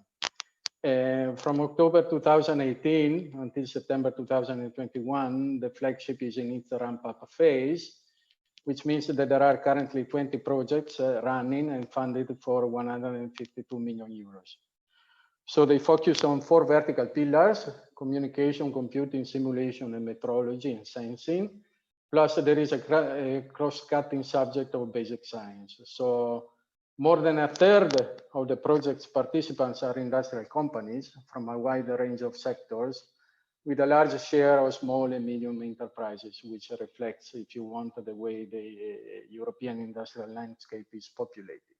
From October 2018 until September 2021, the flagship is in its ramp-up phase, which means that there are currently 20 projects running and funded for 152 million euros. So they focus on 4 vertical pillars: communication, computing, simulation, and metrology and sensing. Plus there is a cross-cutting subject of basic science. So more than a third of the project's participants are industrial companies from a wide range of sectors, with a large share of small and medium enterprises, which reflects, if you want, the way the European industrial landscape is populated.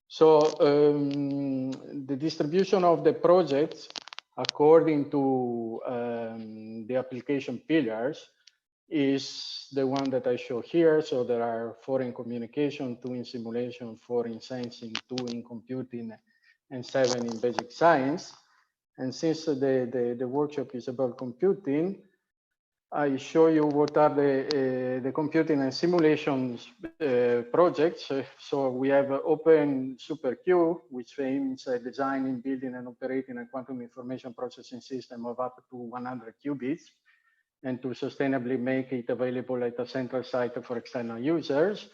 So the distribution of the projects according to the application pillars is the one that I show here. So there are 4 in communication, 2 in simulation, 4 in sensing, 2 in computing, and 7 in basic science. And since the workshop is about computing, I show you what are the computing and simulations projects. So we have Open SuperQ, which aims at designing, building, and operating a quantum information processing system of up to 100 qubits, and to sustainably make it available at a central site for external users.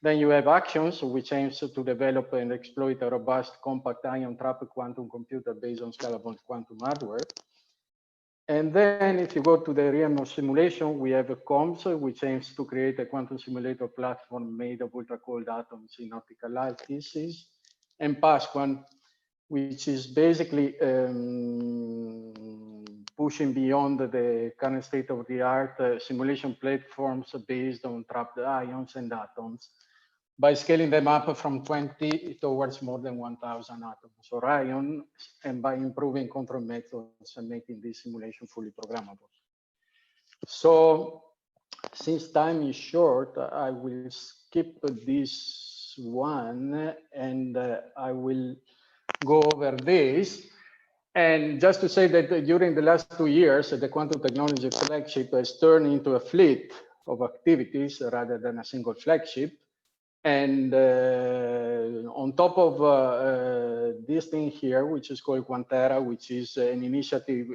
Then you have Actions, which aims to develop and exploit a robust, compact ion-trap quantum computer based on scalable quantum hardware. And then if you go to the realm of simulation, we have COMS, which aims to create a quantum simulator platform made of ultra-cold atoms in optical lattices, and PASQUAN, which is basically pushing beyond the current state-of-the-art simulation platforms based on trapped ions and atoms by scaling them up from 20 towards more than 1,000 atoms or ions, and by improving control methods and making this simulation fully programmable. So since time is short, I will skip this one and I will go over this. And just to say that during the last 2 years, the quantum technology flagship has turned into a fleet of activities rather than a single flagship. And on top of this thing here, which is called Quantera, which is an initiative,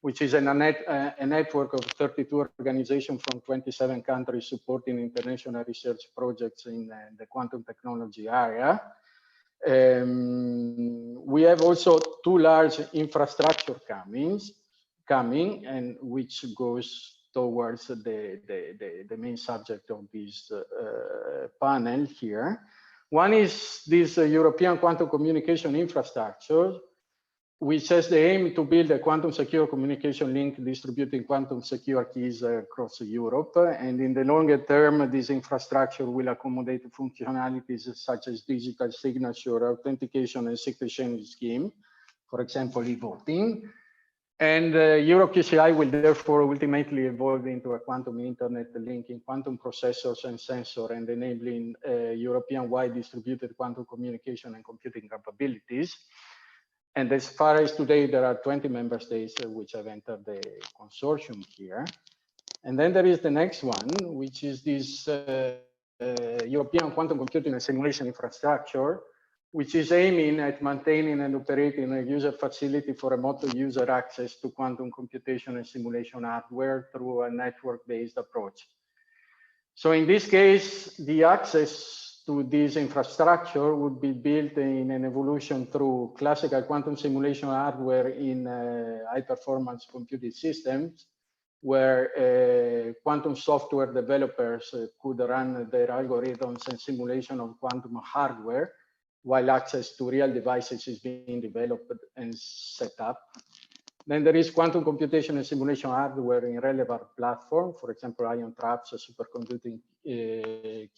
which is a network of 32 organizations from 27 countries supporting international research projects in the quantum technology area. We have also two large infrastructure coming, and which goes towards the main subject of this panel here. One is this European quantum communication infrastructure, which has the aim to build a quantum secure communication link distributing quantum secure keys across Europe. And in the longer term, this infrastructure will accommodate functionalities such as digital signature, authentication, and secret chain scheme, for example, e-voting. And EuroQCI will therefore ultimately evolve into a quantum internet linking quantum processors and sensors and enabling European-wide distributed quantum communication and computing capabilities. And as far as today, there are 20 member states which have entered the consortium here. And then there is the next one, which is this European quantum computing and simulation infrastructure, which is aiming at maintaining and operating a user facility for remote user access to quantum computation and simulation hardware through a network-based approach. So in this case, the access to this infrastructure would be built in an evolution through classical quantum simulation hardware in high-performance computing systems, where quantum software developers could run their algorithms and simulation of quantum hardware, while access to real devices is being developed and set up. Then there is quantum computation and simulation hardware in relevant platform, for example, ion traps, superconducting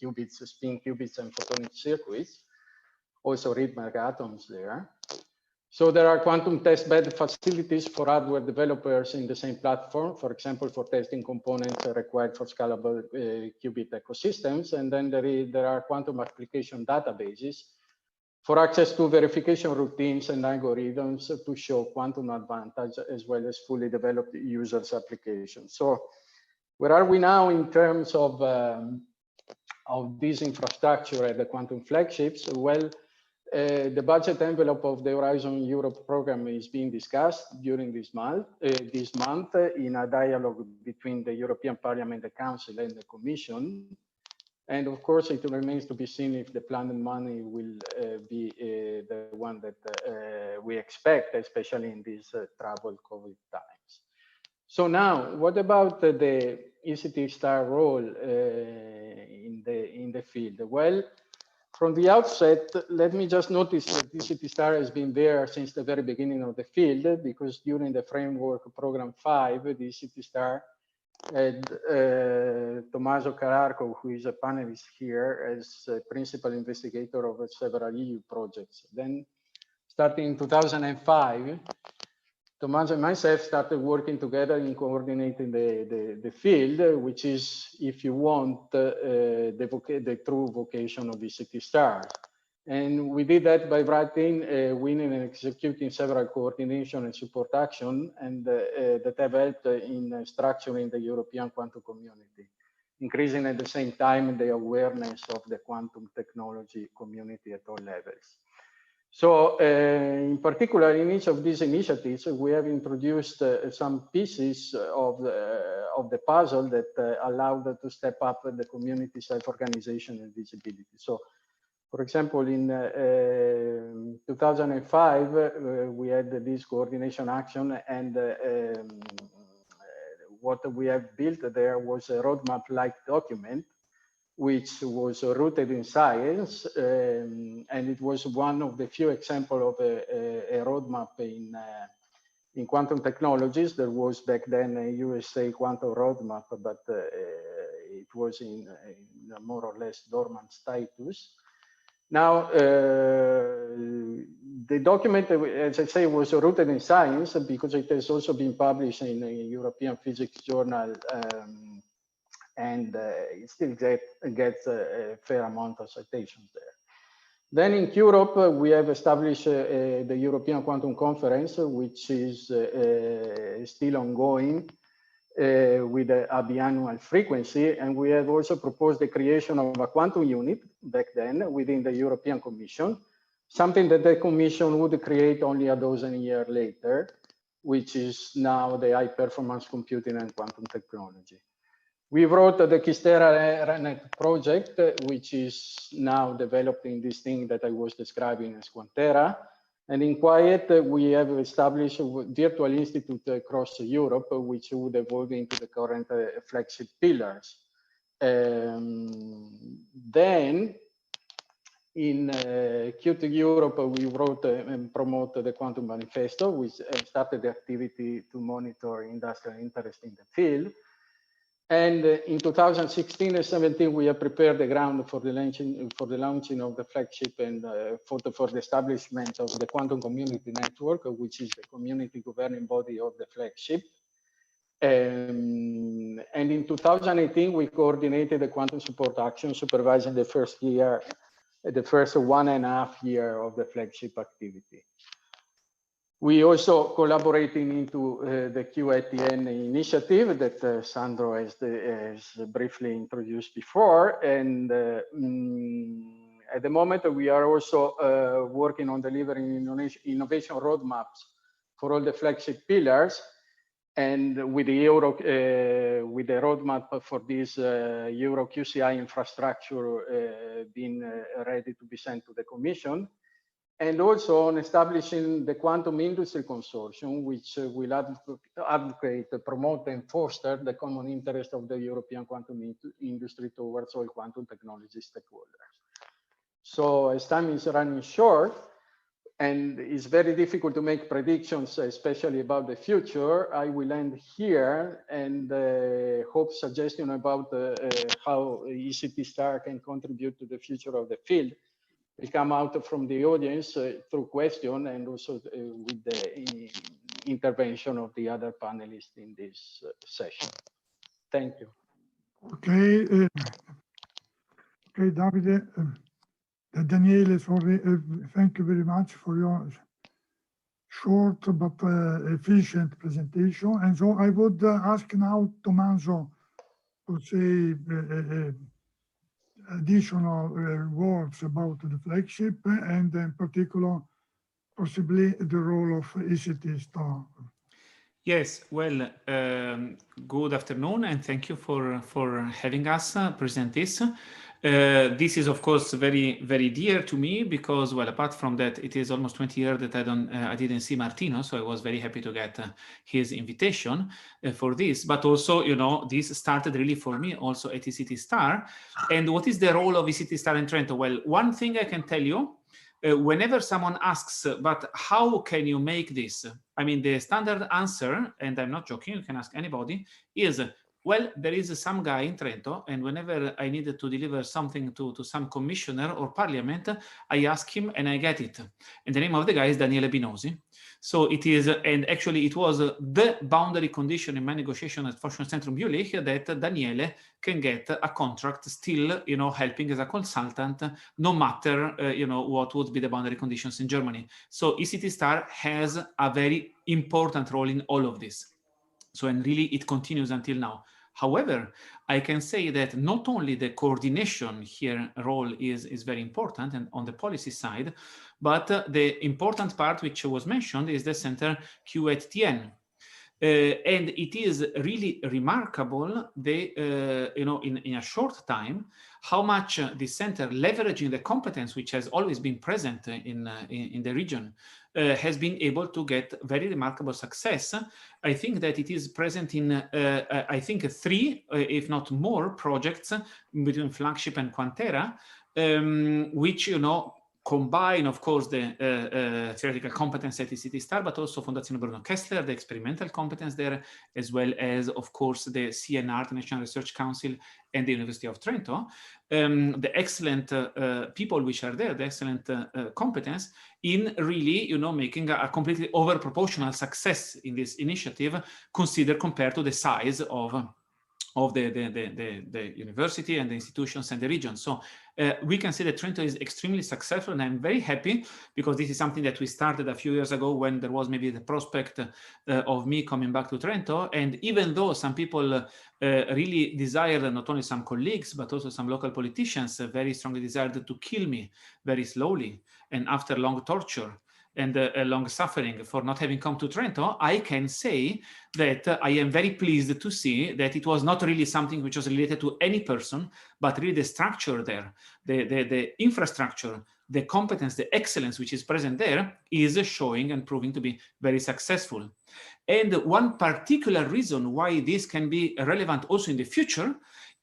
qubits, spin qubits, and photonic circuits, also Rydberg atoms there. So there are quantum testbed facilities for hardware developers in the same platform, for example, for testing components required for scalable qubit ecosystems. And then there are quantum application databases for access to verification routines and algorithms to show quantum advantage, as well as fully developed users applications. So where are we now in terms of this infrastructure at the quantum flagships? Well, the budget envelope of the Horizon Europe program is being discussed during this month in a dialogue between the European Parliament, the Council, and the Commission. And of course, it remains to be seen if the planned money will be the one that we expect, especially in these troubled COVID times. So now, what about the ECT star role in the field? Well, from the outset, let me just notice that ECT star has been there since the very beginning of the field, because during the framework program 5, the ECT star had Tommaso Cararco, who is a panelist here, as a principal investigator of several EU projects. Then, starting in 2005, Tommaso and myself started working together in coordinating the field, which is, if you want, the true vocation of ECT star. And we did that by writing, winning, and executing several coordination and support action, and that have helped in structuring the European quantum community, increasing at the same time the awareness of the quantum technology community at all levels. So in particular, in each of these initiatives, we have introduced some pieces of the puzzle that allowed to step up the community self-organization and visibility. So, for example, in 2005, we had this coordination action, and what we have built there was a roadmap-like document, which was rooted in science, and it was one of the few examples of a roadmap in quantum technologies. There was back then a USA quantum roadmap, but it was in a more or less dormant status. Now, the document, as I say, was rooted in science because it has also been published in a European Physics Journal, and it still gets a fair amount of citations there. Then in Europe, we have established the European Quantum Conference, which is still ongoing with a biannual frequency. And we have also proposed the creation of a quantum unit back then within the European Commission, something that the Commission would create only a dozen years later, which is now the high performance computing and quantum technology. We wrote the Kistera RNet project, which is now developed in this thing that I was describing as Quantera. And in Quiet, we have established a virtual institute across Europe, which would evolve into the current flagship pillars. Then, in Qt Europe, we wrote and promoted the Quantum Manifesto, which started the activity to monitor industrial interest in the field. And in 2016 and 17, we have prepared the ground for the launching of the flagship and for the establishment of the Quantum Community Network, which is the community governing body of the flagship. And in 2018, we coordinated the Quantum Support Action, supervising the first 1.5 years of the flagship activity. We also collaborating into the QATN initiative that Sandro has briefly introduced before. And at the moment, we are also working on delivering innovation roadmaps for all the flagship pillars. And with the roadmap for this Euro QCI infrastructure being ready to be sent to the Commission. And also on establishing the Quantum Industry Consortium, which will advocate, promote, and foster the common interest of the European quantum industry towards all quantum technology stakeholders. So as time is running short, and it's very difficult to make predictions, especially about the future, I will end here and hope suggestion about how ECT Star can contribute to the future of the field will come out from the audience through question and also with the intervention of the other panelists in this session. Thank you. Okay, okay, Davide, Daniele, sorry, thank you very much for your short but efficient presentation. And so I would ask now Tommaso to say additional words about the flagship and in particular, possibly the role of ECT Star. Yes, well, good afternoon, and thank you for having us present this. This is, of course, very, very dear to me because, well, apart from that, it is almost 20 years that I didn't see Martino, so I was very happy to get his invitation for this. But also, you know, this started really for me also at ECT Star. And what is the role of ECT Star in Trento? Well, one thing I can tell you, whenever someone asks, but how can you make this? I mean, the standard answer, and I'm not joking, you can ask anybody, is, well, there is some guy in Trento, and whenever I needed to deliver something to some commissioner or parliament, I ask him and I get it. And the name of the guy is Daniele Binosi. So it is, and actually it was the boundary condition in my negotiation at Forschungszentrum Jülich that Daniele can get a contract still, you know, helping as a consultant, no matter, you know, what would be the boundary conditions in Germany. So ECT Star has a very important role in all of this. So, and really it continues until now. However, I can say that not only the coordination here role is very important and on the policy side, but the important part which was mentioned is the center QATN. And it is really remarkable, you know, in a short time, how much the center, leveraging the competence which has always been present in the region, has been able to get very remarkable success. I think that it is present in, I think, 3, if not more, projects between Flagship and Quantera, which, you know, combine, of course, the theoretical competence at ECT Star, but also Fondazione Bruno Kessler, the experimental competence there, as well as, of course, the CNR, the National Research Council, and the University of Trento. The excellent people which are there, the excellent competence in really, you know, making a completely over-proportional success in this initiative, considered compared to the size of the university and the institutions and the region. So we can say that Trento is extremely successful, and I'm very happy because this is something that we started a few years ago when there was maybe the prospect of me coming back to Trento. And even though some people really desired, not only some colleagues, but also some local politicians very strongly desired to kill me very slowly and after long torture, and long suffering for not having come to Trento, I can say that I am very pleased to see that it was not really something which was related to any person, but really the structure there, the infrastructure, the competence, the excellence which is present there is showing and proving to be very successful. And one particular reason why this can be relevant also in the future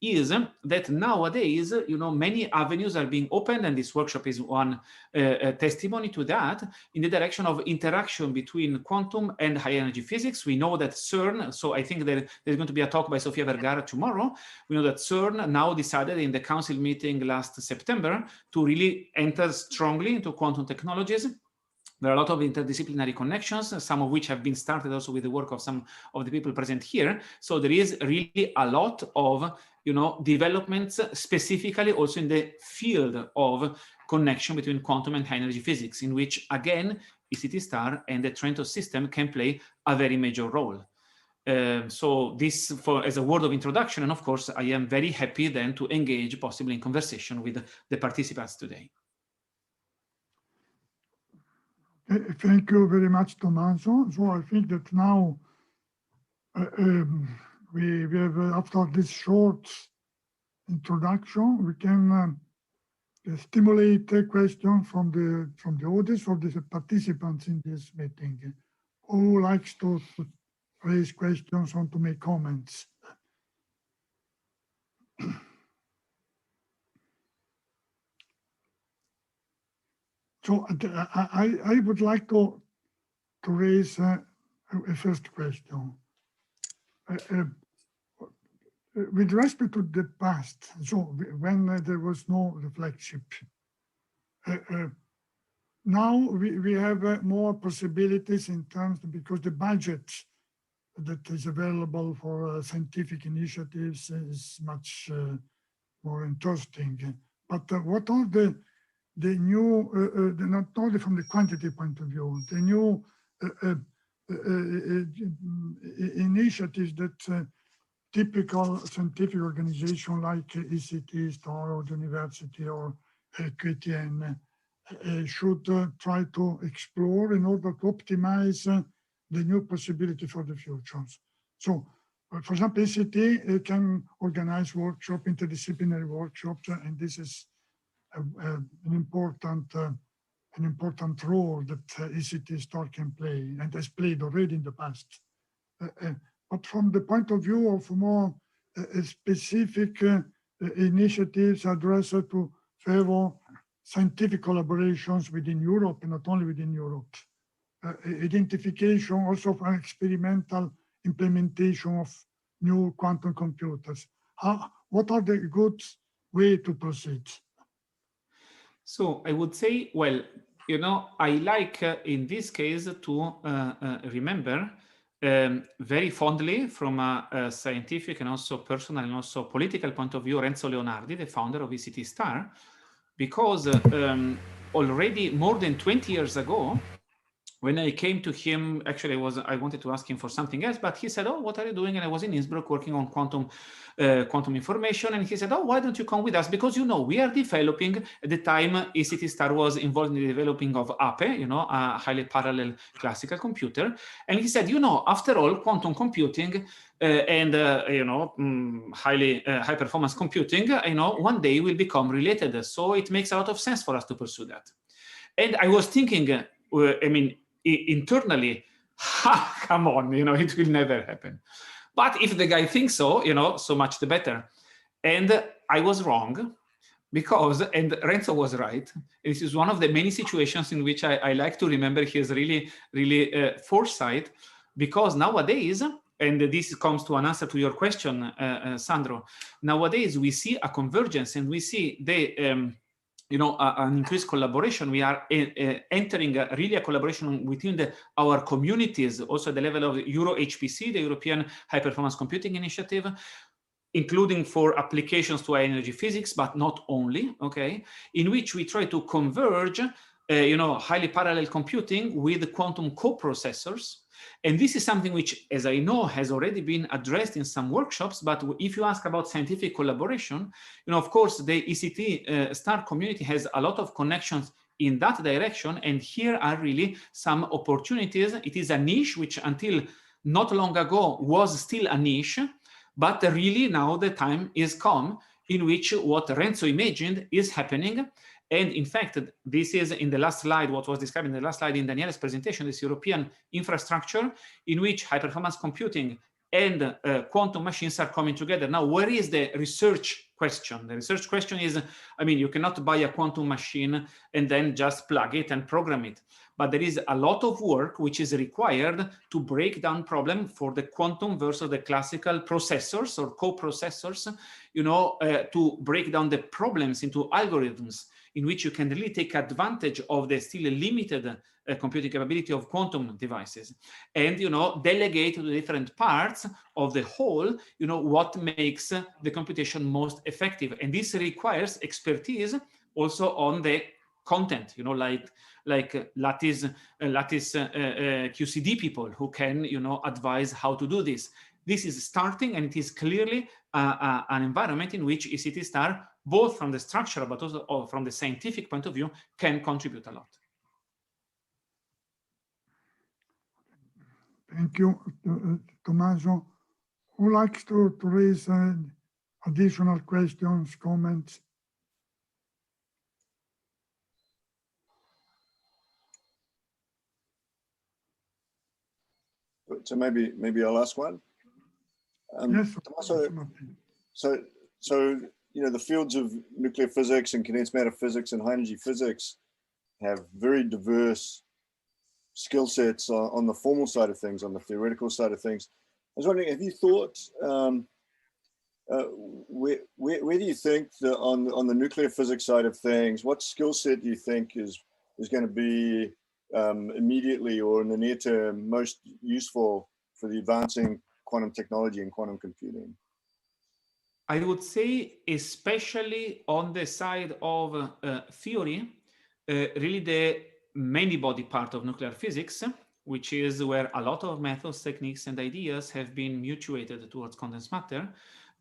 is that nowadays, many avenues are being opened, and this workshop is one testimony to that, in the direction of interaction between quantum and high energy physics. We know that CERN, so I think that there's going to be a talk by Sofia Vergara tomorrow. We know that CERN now decided in the council meeting last September to really enter strongly into quantum technologies. There are a lot of interdisciplinary connections, some of which have been started also with the work of some of the people present here. So there is really a lot of developments specifically also in the field of connection between quantum and high energy physics, in which again ECT star and the Trento system can play a very major role. So this as a word of introduction, and of course I am very happy then to engage possibly in conversation with the participants today. Thank you very much, Tommaso. So I think that now we have, after this short introduction, we can stimulate a question from the audience, or the participants in this meeting. Who likes to raise questions or to make comments? So I would like to raise a first question. With respect to the past, so when there was no flagship, now we have more possibilities in terms, because the budget that is available for scientific initiatives is much more interesting. But what are the new, not only from the quantity point of view, the new initiatives that typical scientific organization like ECT, STAR, or the university, or QTN should try to explore in order to optimize the new possibility for the futures. So, for example, ECT can organize workshop, interdisciplinary workshops, and this is an important role that ECT STAR can play, and has played already in the past. But from the point of view of more specific initiatives addressed to favor scientific collaborations within Europe, and not only within Europe, identification also for experimental implementation of new quantum computers. What are the good way to proceed? So I would say, well, I like in this case to remember very fondly from a scientific and also personal and also political point of view, Renzo Leonardi, the founder of ECT STAR, because already more than 20 years ago, when I came to him, actually I wanted to ask him for something else, but he said, "Oh, what are you doing?" And I was in Innsbruck working on quantum information, and he said, "Oh, why don't you come with us? Because we are developing." At the time, ECT STAR was involved in the developing of APE, a highly parallel classical computer. And he said, after all, quantum computing and high performance computing, one day will become related. So it makes a lot of sense for us to pursue that. And I was thinking, internally, come on, it will never happen. But if the guy thinks so, so much the better. And I was wrong, and Renzo was right. This is one of the many situations in which I like to remember his really foresight, because nowadays, and this comes to an answer to your question, Sandro, nowadays we see a convergence, and we see the an increased collaboration. We are entering really a collaboration within our communities, also at the level of EuroHPC, the European High Performance Computing Initiative, including for applications to high energy physics, but not only, in which we try to converge, highly parallel computing with quantum coprocessors. And this is something which, as I know, has already been addressed in some workshops. But if you ask about scientific collaboration, of course, the ECT STAR community has a lot of connections in that direction. And here are really some opportunities. It is a niche which until not long ago was still a niche, but really now the time is come in which what Renzo imagined is happening. And in fact, this is in the last slide, what was described in the last slide in Daniele's presentation, this European infrastructure in which high-performance computing and quantum machines are coming together. Now, where is the research question? The research question is, I mean, you cannot buy a quantum machine and then just plug it and program it. But there is a lot of work which is required to break down problem for the quantum versus the classical processors or co-processors, you know, to break down the problems into algorithms in which you can really take advantage of the still limited computing capability of quantum devices, and, you know, delegate to the different parts of the whole, you know, what makes the computation most effective. And this requires expertise also on the content, you know, like lattice QCD people who can, you know, advise how to do this. This is starting, and it is clearly an environment in which ECT Star, both from the structural but also from the scientific point of view, can contribute a lot. Thank you, Tommaso. Who likes to raise additional questions, comments? So maybe I'll ask one. Yes. So you know, the fields of nuclear physics and condensed matter physics and high energy physics have very diverse skill sets on the formal side of things, on the theoretical side of things. I was wondering, have you thought, where do you think that on the nuclear physics side of things, what skill set do you think is going to be immediately or in the near term most useful for the advancing quantum technology and quantum computing? I would say, especially on the side of theory, really the many body part of nuclear physics, which is where a lot of methods, techniques, and ideas have been mutuated towards condensed matter.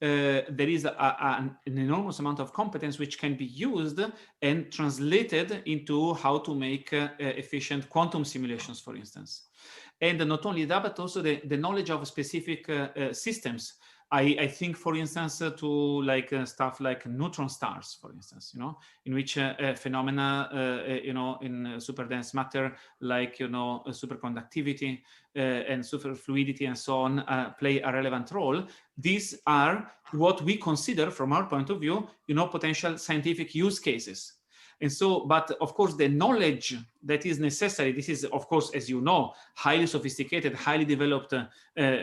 There is an enormous amount of competence which can be used and translated into how to make efficient quantum simulations, for instance. And not only that, but also the knowledge of specific systems. I think, for instance, to like stuff like neutron stars, for instance, you know, in which phenomena, you know, in superdense matter, like, you know, superconductivity and superfluidity and so on, play a relevant role. These are what we consider, from our point of view, you know, potential scientific use cases. And so, but of course, the knowledge that is necessary, this is, of course, as you know, highly sophisticated, highly developed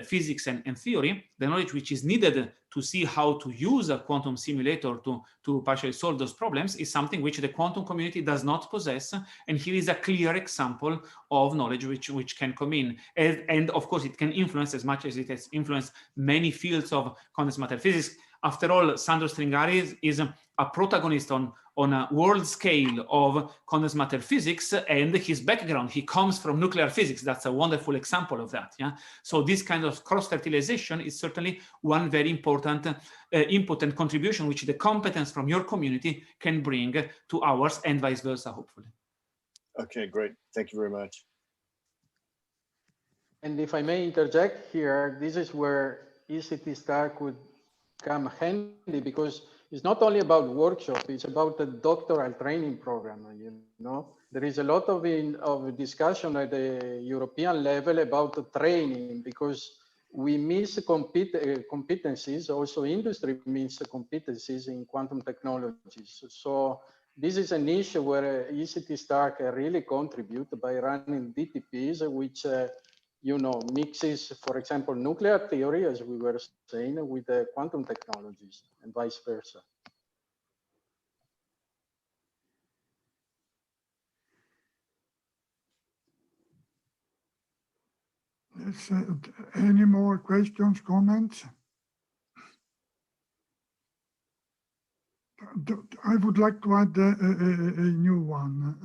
physics and theory, the knowledge which is needed to see how to use a quantum simulator to partially solve those problems is something which the quantum community does not possess. And here is a clear example of knowledge which can come in. And of course, it can influence as much as it has influenced many fields of condensed matter physics. After all, Sandro Stringari is a protagonist on a world scale of condensed matter physics, and his background, he comes from nuclear physics. That's a wonderful example of that. Yeah. So this kind of cross-fertilization is certainly one very important input and contribution which the competence from your community can bring to ours, and vice versa, hopefully. Okay, great. Thank you very much. And if I may interject here, this is where ECT Star could come handy, because it's not only about workshop, it's about the doctoral training program. You know, there is a lot of discussion at the European level about the training, because we miss competencies, also industry miss competencies in quantum technologies. So this is a niche where ECT Star can really contribute by running DTPs, which you know, mixes, for example, nuclear theory, as we were saying, with the quantum technologies, and vice versa. Yes, any more questions, comments? I would like to add a new one,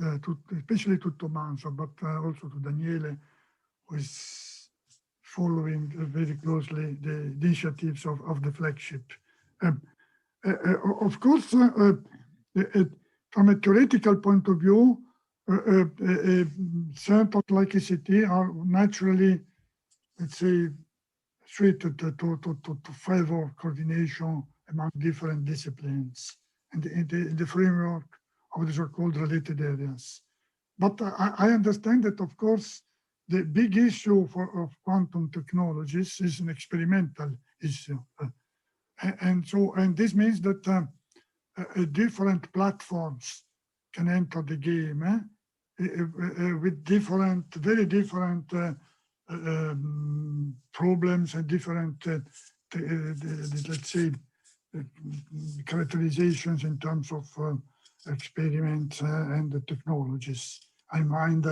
especially to Tommaso, but also to Daniele, who is following very closely the initiatives of the flagship. Of course, from a theoretical point of view, certain electricity are naturally, let's say, suited to favor coordination among different disciplines and in the framework of the so-called related areas. But I understand that, of course, the big issue of quantum technologies is an experimental issue. And this means that different platforms can enter the game with different, very different problems and different, let's say, characterizations in terms of experiments and the technologies. I mind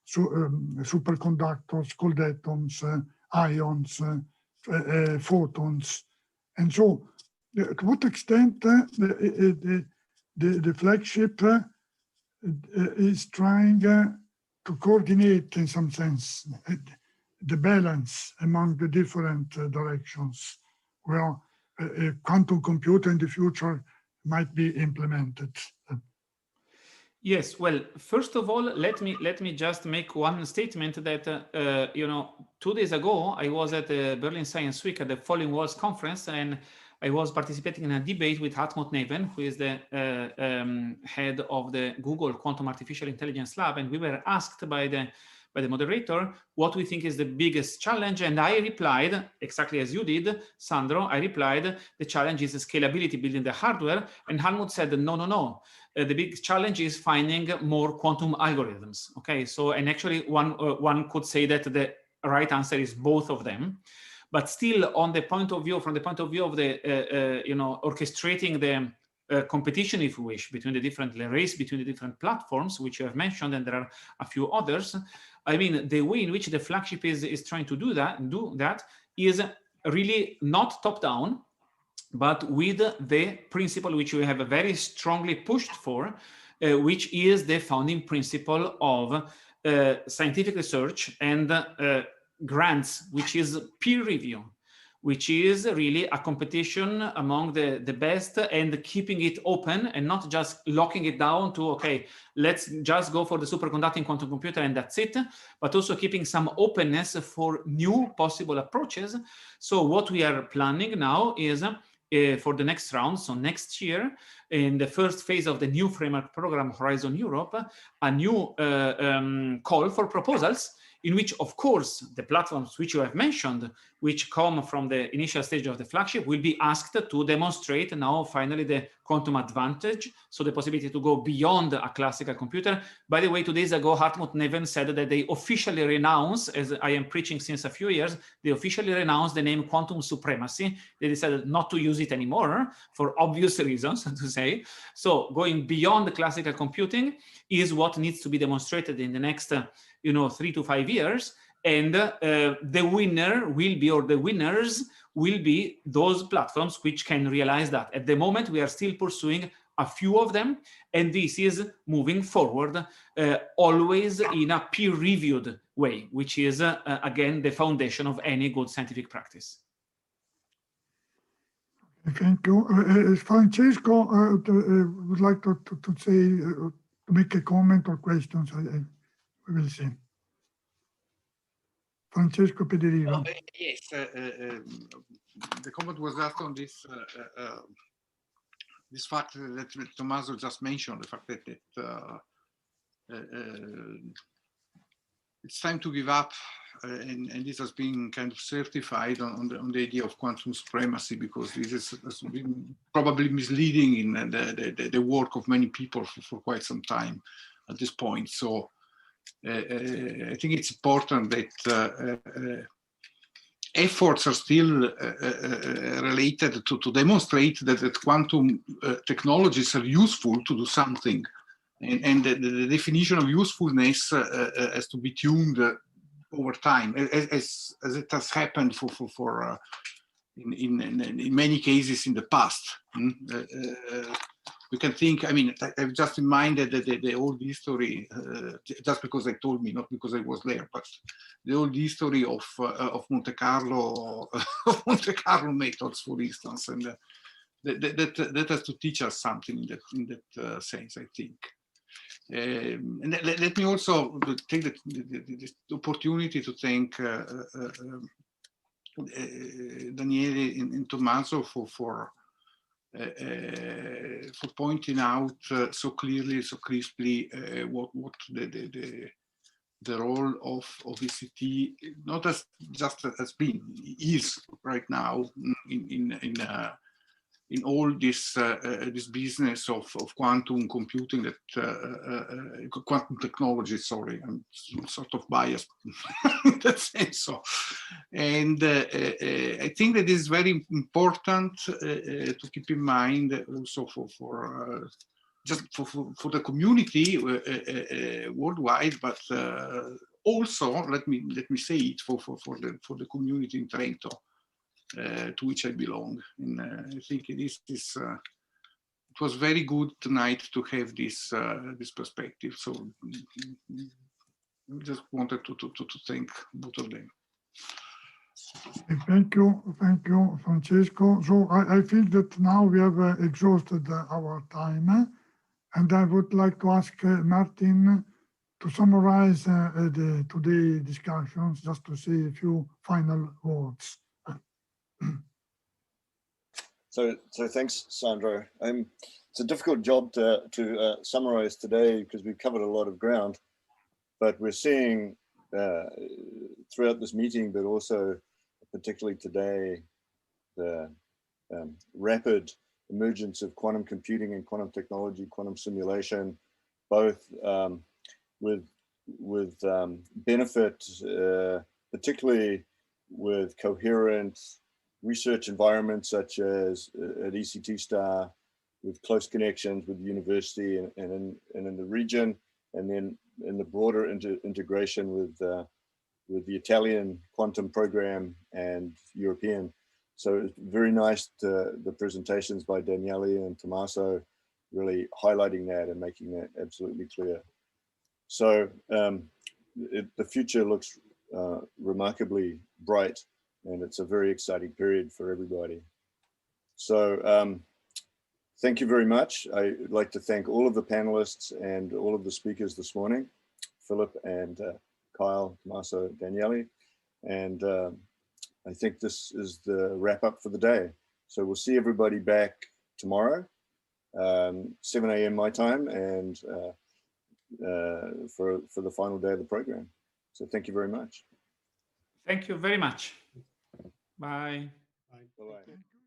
superconductors, cold atoms, ions, photons. And so, to what extent the flagship is trying to coordinate, in some sense, the balance among the different directions where a quantum computer in the future might be implemented. Yes, well, first of all, let me just make one statement that 2 days ago I was at the Berlin Science Week at the Falling Walls conference, and I was participating in a debate with Hartmut Neven, who is the head of the Google Quantum Artificial Intelligence Lab, and we were asked by the moderator what we think is the biggest challenge, and I replied, exactly as you did, Sandro, I replied, the challenge is the scalability, building the hardware, and Helmut said, no. The big challenge is finding more quantum algorithms, okay? So, and actually one could say that the right answer is both of them. But still, from the point of view of the orchestrating the competition, if you wish, between the different race between the different platforms, which you have mentioned, and there are a few others. I mean, the way in which the flagship is trying to do that is really not top down, but with the principle which we have very strongly pushed for, which is the founding principle of scientific research and grants, which is peer review, which is really a competition among the best and keeping it open and not just locking it down to, okay, let's just go for the superconducting quantum computer and that's it, but also keeping some openness for new possible approaches. So what we are planning now is for the next round, so next year, in the first phase of the new framework program, Horizon Europe, a new call for proposals in which, of course, the platforms which you have mentioned, which come from the initial stage of the flagship, will be asked to demonstrate now finally the quantum advantage, so the possibility to go beyond a classical computer. By the way, 2 days ago, Hartmut Neven said that they officially renounce, as I am preaching since a few years, they officially renounced the name quantum supremacy. They decided not to use it anymore for obvious reasons, to say. So going beyond the classical computing is what needs to be demonstrated in the next 3 to 5 years, and the winner will be, or the winners will be, those platforms which can realize that. At the moment, we are still pursuing a few of them, and this is moving forward always in a peer-reviewed way, which is, again, the foundation of any good scientific practice. Thank you. Francesco would like to say, to make a comment or questions. We will see. Francesco Pederigo. Yes, the comment was asked on this this fact that Tommaso just mentioned, the fact that it's time to give up, and this has been kind of certified on the idea of quantum supremacy, because this has been probably misleading in the work of many people for quite some time at this point. So I think it's important that efforts are still related to demonstrate that quantum technologies are useful to do something, and the definition of usefulness has to be tuned over time, as it has happened in many cases in the past. We can think, I mean, I've just in mind that the old history, just because they told me, not because I was there, but the old history of Monte Carlo, Monte Carlo methods, for instance, and that has to teach us something in that sense, I think. And let me also take this opportunity to thank Daniele and Tommaso for pointing out so clearly, so crisply what the role of ECT, not as just as been, is right now in all this this business of quantum computing, that quantum technology. Sorry, I'm sort of biased in that sense. So, and I think that is very important to keep in mind also for just for the community worldwide, but also let me say it for the community in Trento, to which I belong. And I think it was very good tonight to have this this perspective. So I just wanted to thank both of them. Thank you, Francesco. So I feel that now we have exhausted our time, and I would like to ask Martin to summarize the today's discussions, just to say a few final words. So thanks, Sandro. It's a difficult job to summarize today because we've covered a lot of ground, but we're seeing throughout this meeting, but also particularly today, the rapid emergence of quantum computing and quantum technology, quantum simulation, both with benefit, particularly with coherent research environments such as at ECT Star, with close connections with the university and in the region, and then in the broader integration with the Italian quantum program and European. So it's very nice the presentations by Daniele and Tommaso, really highlighting that and making that absolutely clear. So the future looks remarkably bright, and it's a very exciting period for everybody. So thank you very much. I'd like to thank all of the panelists and all of the speakers this morning, Philip and Kyle, Tommaso, Daniele. And I think this is the wrap up for the day. So we'll see everybody back tomorrow, 7 a.m. my time, and for the final day of the program. So thank you very much. Thank you very much. Bye. Bye-bye.